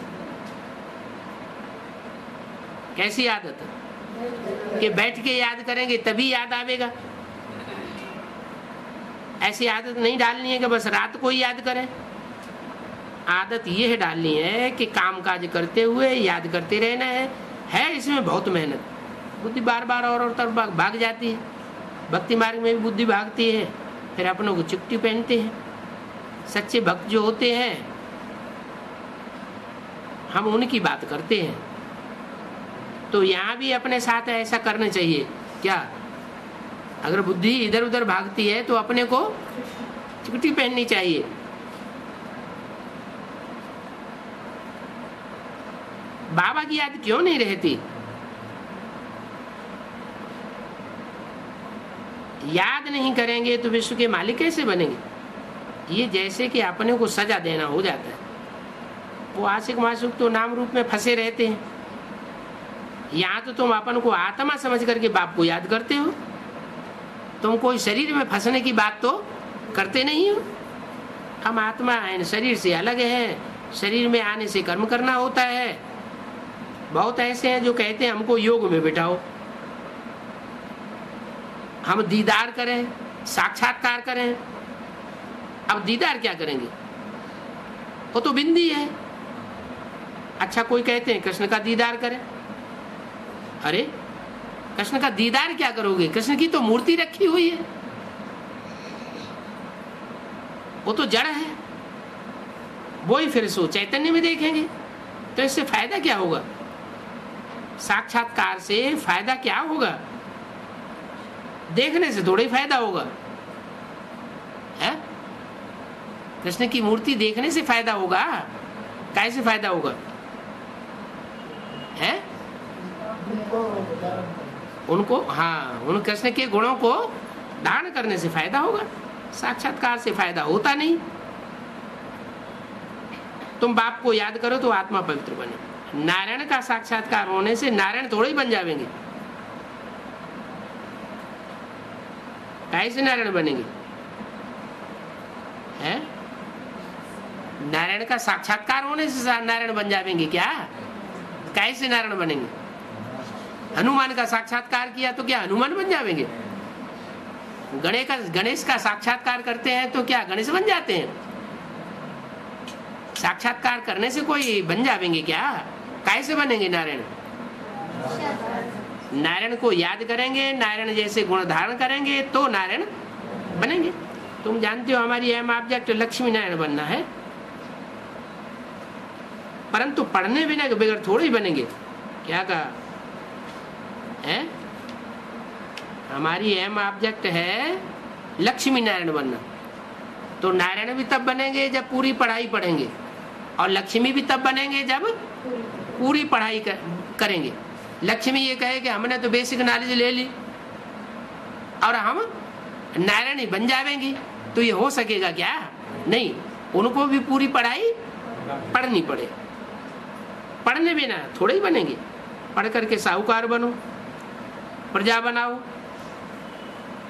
कैसी आदत? कि बैठ के याद करेंगे तभी याद आवेगा। ऐसी आदत नहीं डालनी है कि बस रात को ही याद करें। आदत ये डालनी है कि काम काज करते हुए याद करते रहना है। इसमें बहुत मेहनत, बुद्धि बार बार और तरफ भाग जाती है। भक्ति मार्ग में भी बुद्धि भागती है, फिर अपनों को चिट्ठी पहनते हैं। सच्चे भक्त जो होते हैं, हम उनकी बात करते हैं। तो यहाँ भी अपने साथ ऐसा करना चाहिए। क्या? अगर बुद्धि इधर उधर भागती है तो अपने को चिट्ठी पहननी चाहिए। बाबा की याद क्यों नहीं रहती? याद नहीं करेंगे तो विश्व के मालिक कैसे बनेंगे? ये जैसे कि अपने को सजा देना हो जाता है। वो आशिक माशूक तो नाम रूप में फंसे रहते हैं। यहाँ तो तुम अपन को आत्मा समझ करके बाप को याद करते हो। तुम कोई शरीर में फंसने की बात तो करते नहीं हो। हम आत्मा है, शरीर से अलग है। शरीर में आने से कर्म करना होता है। बहुत ऐसे हैं जो कहते हैं हमको योग में बिठाओ, हम दीदार करें, साक्षात्कार करें। अब दीदार क्या करेंगे? वो तो बिंदी है। अच्छा, कोई कहते हैं कृष्ण का दीदार करें। अरे, कृष्ण का दीदार क्या करोगे? कृष्ण की तो मूर्ति रखी हुई है, वो तो जड़ है। वो ही फिर सो चैतन्य में देखेंगे तो इससे फायदा क्या होगा? साक्षात्कार से फायदा क्या होगा? देखने से थोड़ा ही फायदा होगा है? कृष्ण की मूर्ति देखने से फायदा होगा? कैसे फायदा होगा है? उनको, हाँ, उन कृष्ण के गुणों को धारण करने से फायदा होगा। साक्षात्कार से फायदा होता नहीं। तुम बाप को याद करो तो आत्मा पवित्र बने। नारायण का साक्षात्कार होने से नारायण थोड़े ही बन जाएंगे। कैसे नारायण बनेंगे है? नारायण का साक्षात्कार होने से नारायण बन जाएंगे क्या? कैसे नारायण बनेंगे? हनुमान का साक्षात्कार किया तो क्या हनुमान बन जाएंगे? गणेश का साक्षात्कार करते हैं तो क्या गणेश बन जाते हैं? साक्षात्कार करने से कोई बन जाएंगे क्या? कैसे बनेंगे नारायण? नारायण को याद करेंगे, नारायण जैसे गुण धारण करेंगे तो नारायण बनेंगे। तुम जानते हो हमारी एम ऑब्जेक्ट लक्ष्मी नारायण बनना है, परंतु पढ़ने बिना के बगैर थोड़े ही बनेंगे। क्या कहा है? हमारी एम ऑब्जेक्ट है लक्ष्मी नारायण बनना। तो नारायण भी तब बनेंगे जब पूरी पढ़ाई पढ़ेंगे, और लक्ष्मी भी तब बनेंगे जब पूरी पढ़ाई करेंगे। लक्ष्मी ये कहे कि हमने तो बेसिक नॉलेज ले ली और हम नारायण ही बन जाएंगे, तो ये हो सकेगा क्या? नहीं, उनको भी पूरी पढ़ाई पढ़नी पड़े। पढ़ने बिना थोड़े ही बनेंगे। पढ़ करके साहूकार बनो, प्रजा बनाओ,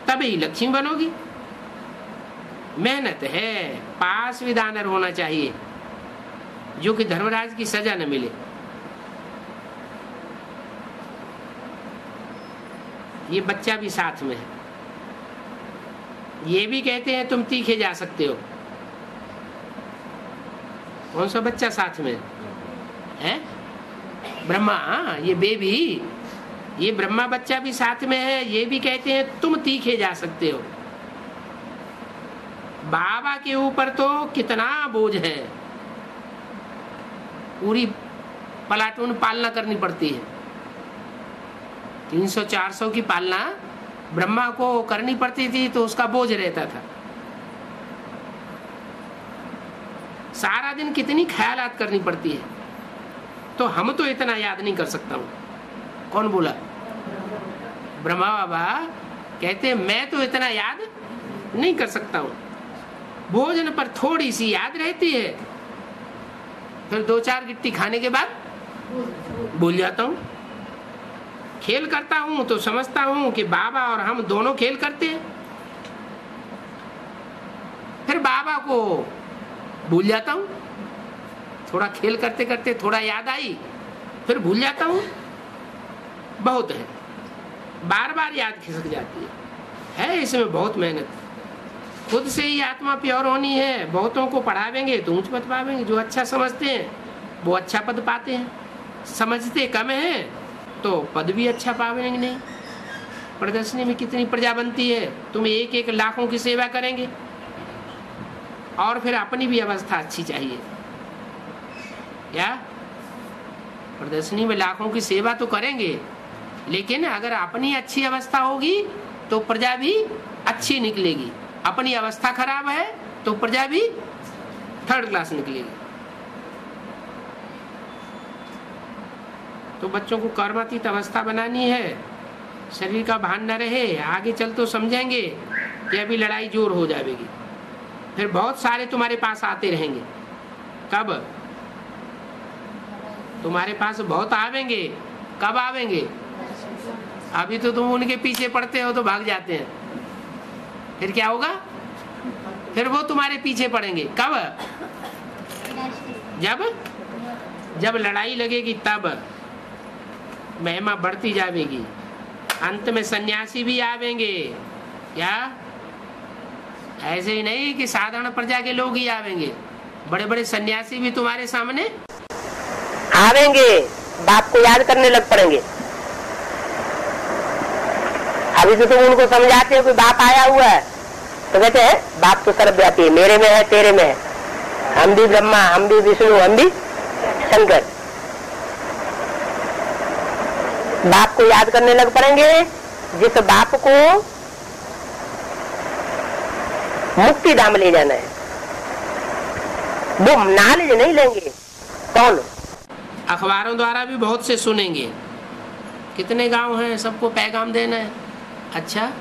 तभी लक्ष्मी बनोगी। मेहनत है। पास विधानर होना चाहिए जो कि धर्मराज की सजा न मिले। ये बच्चा भी साथ में है। ये भी कहते हैं तुम तीखे जा सकते हो। कौन सा बच्चा साथ में है? ब्रह्मा। हाँ, ये बेबी, ये ब्रह्मा बच्चा भी साथ में है। ये भी कहते हैं तुम तीखे जा सकते हो। बाबा के ऊपर तो कितना बोझ है। पूरी प्लाटून पालना करनी पड़ती है। 300-400 की पालना ब्रह्मा को करनी पड़ती थी, तो उसका बोझ रहता था। सारा दिन कितनी ख्यालात करनी पड़ती है। तो हम तो इतना याद नहीं कर सकता हूं। कौन बोला? ब्रह्मा बाबा कहते हैं मैं तो इतना याद नहीं कर सकता हूँ, भोजन पर थोड़ी सी याद रहती है, फिर 2-4 गिट्टी खाने के बाद भूल जाता हूँ। खेल करता हूँ तो समझता हूँ कि बाबा और हम दोनों खेल करते हैं, फिर बाबा को भूल जाता हूँ। थोड़ा खेल करते करते थोड़ा याद आई, फिर भूल जाता हूँ। बहुत है, बार बार याद खिसक जाती है इसमें बहुत मेहनत। खुद से ही आत्मा प्योर होनी है। बहुतों को पढ़ावेंगे तो ऊंच पद पावेंगे। जो अच्छा समझते हैं वो अच्छा पद पाते हैं, समझते कम हैं तो पद भी अच्छा पावेंगे नहीं। प्रदर्शनी में कितनी प्रजा बनती है, तुम एक एक लाखों की सेवा करेंगे और फिर अपनी भी अवस्था अच्छी चाहिए। क्या प्रदर्शनी में लाखों की सेवा तो करेंगे, लेकिन अगर अपनी अच्छी अवस्था होगी तो प्रजा भी अच्छी निकलेगी। अपनी अवस्था खराब है तो प्रजा भी 3rd क्लास निकलेगी। तो बच्चों को कर्मातीत अवस्था बनानी है, शरीर का भान न रहे। आगे चल तो समझेंगे कि अभी लड़ाई जोर हो जाएगी, फिर बहुत सारे तुम्हारे पास आते रहेंगे। कब तुम्हारे पास बहुत आवेंगे, कब आवेंगे? अभी तो तुम उनके पीछे पड़ते हो तो भाग जाते हैं, फिर क्या होगा? फिर वो तुम्हारे पीछे पड़ेंगे। कब? जब लड़ाई लगेगी, तब महिमा बढ़ती जाएगी। अंत में सन्यासी भी आवेंगे। क्या ऐसे ही नहीं कि साधारण प्रजा के लोग ही आवेंगे, बड़े बड़े सन्यासी भी तुम्हारे सामने आवेंगे। बाप को याद करने लग पड़ेंगे। अभी तो तुम उनको समझाते हो कि बाप आया हुआ है, तो कहते हैं बाप तो सर्वव्यापी है, मेरे में है, तेरे में है, हम भी ब्रह्मा, हम भी विष्णु, हम भी शंकर। बाप को याद करने लग पड़ेंगे। जिस बाप को मुक्ति धाम ले जाना है वो नॉलेज नहीं लेंगे। कौन? अखबारों द्वारा भी बहुत से सुनेंगे, कितने गांव हैं, सबको पैगाम देना है। अच्छा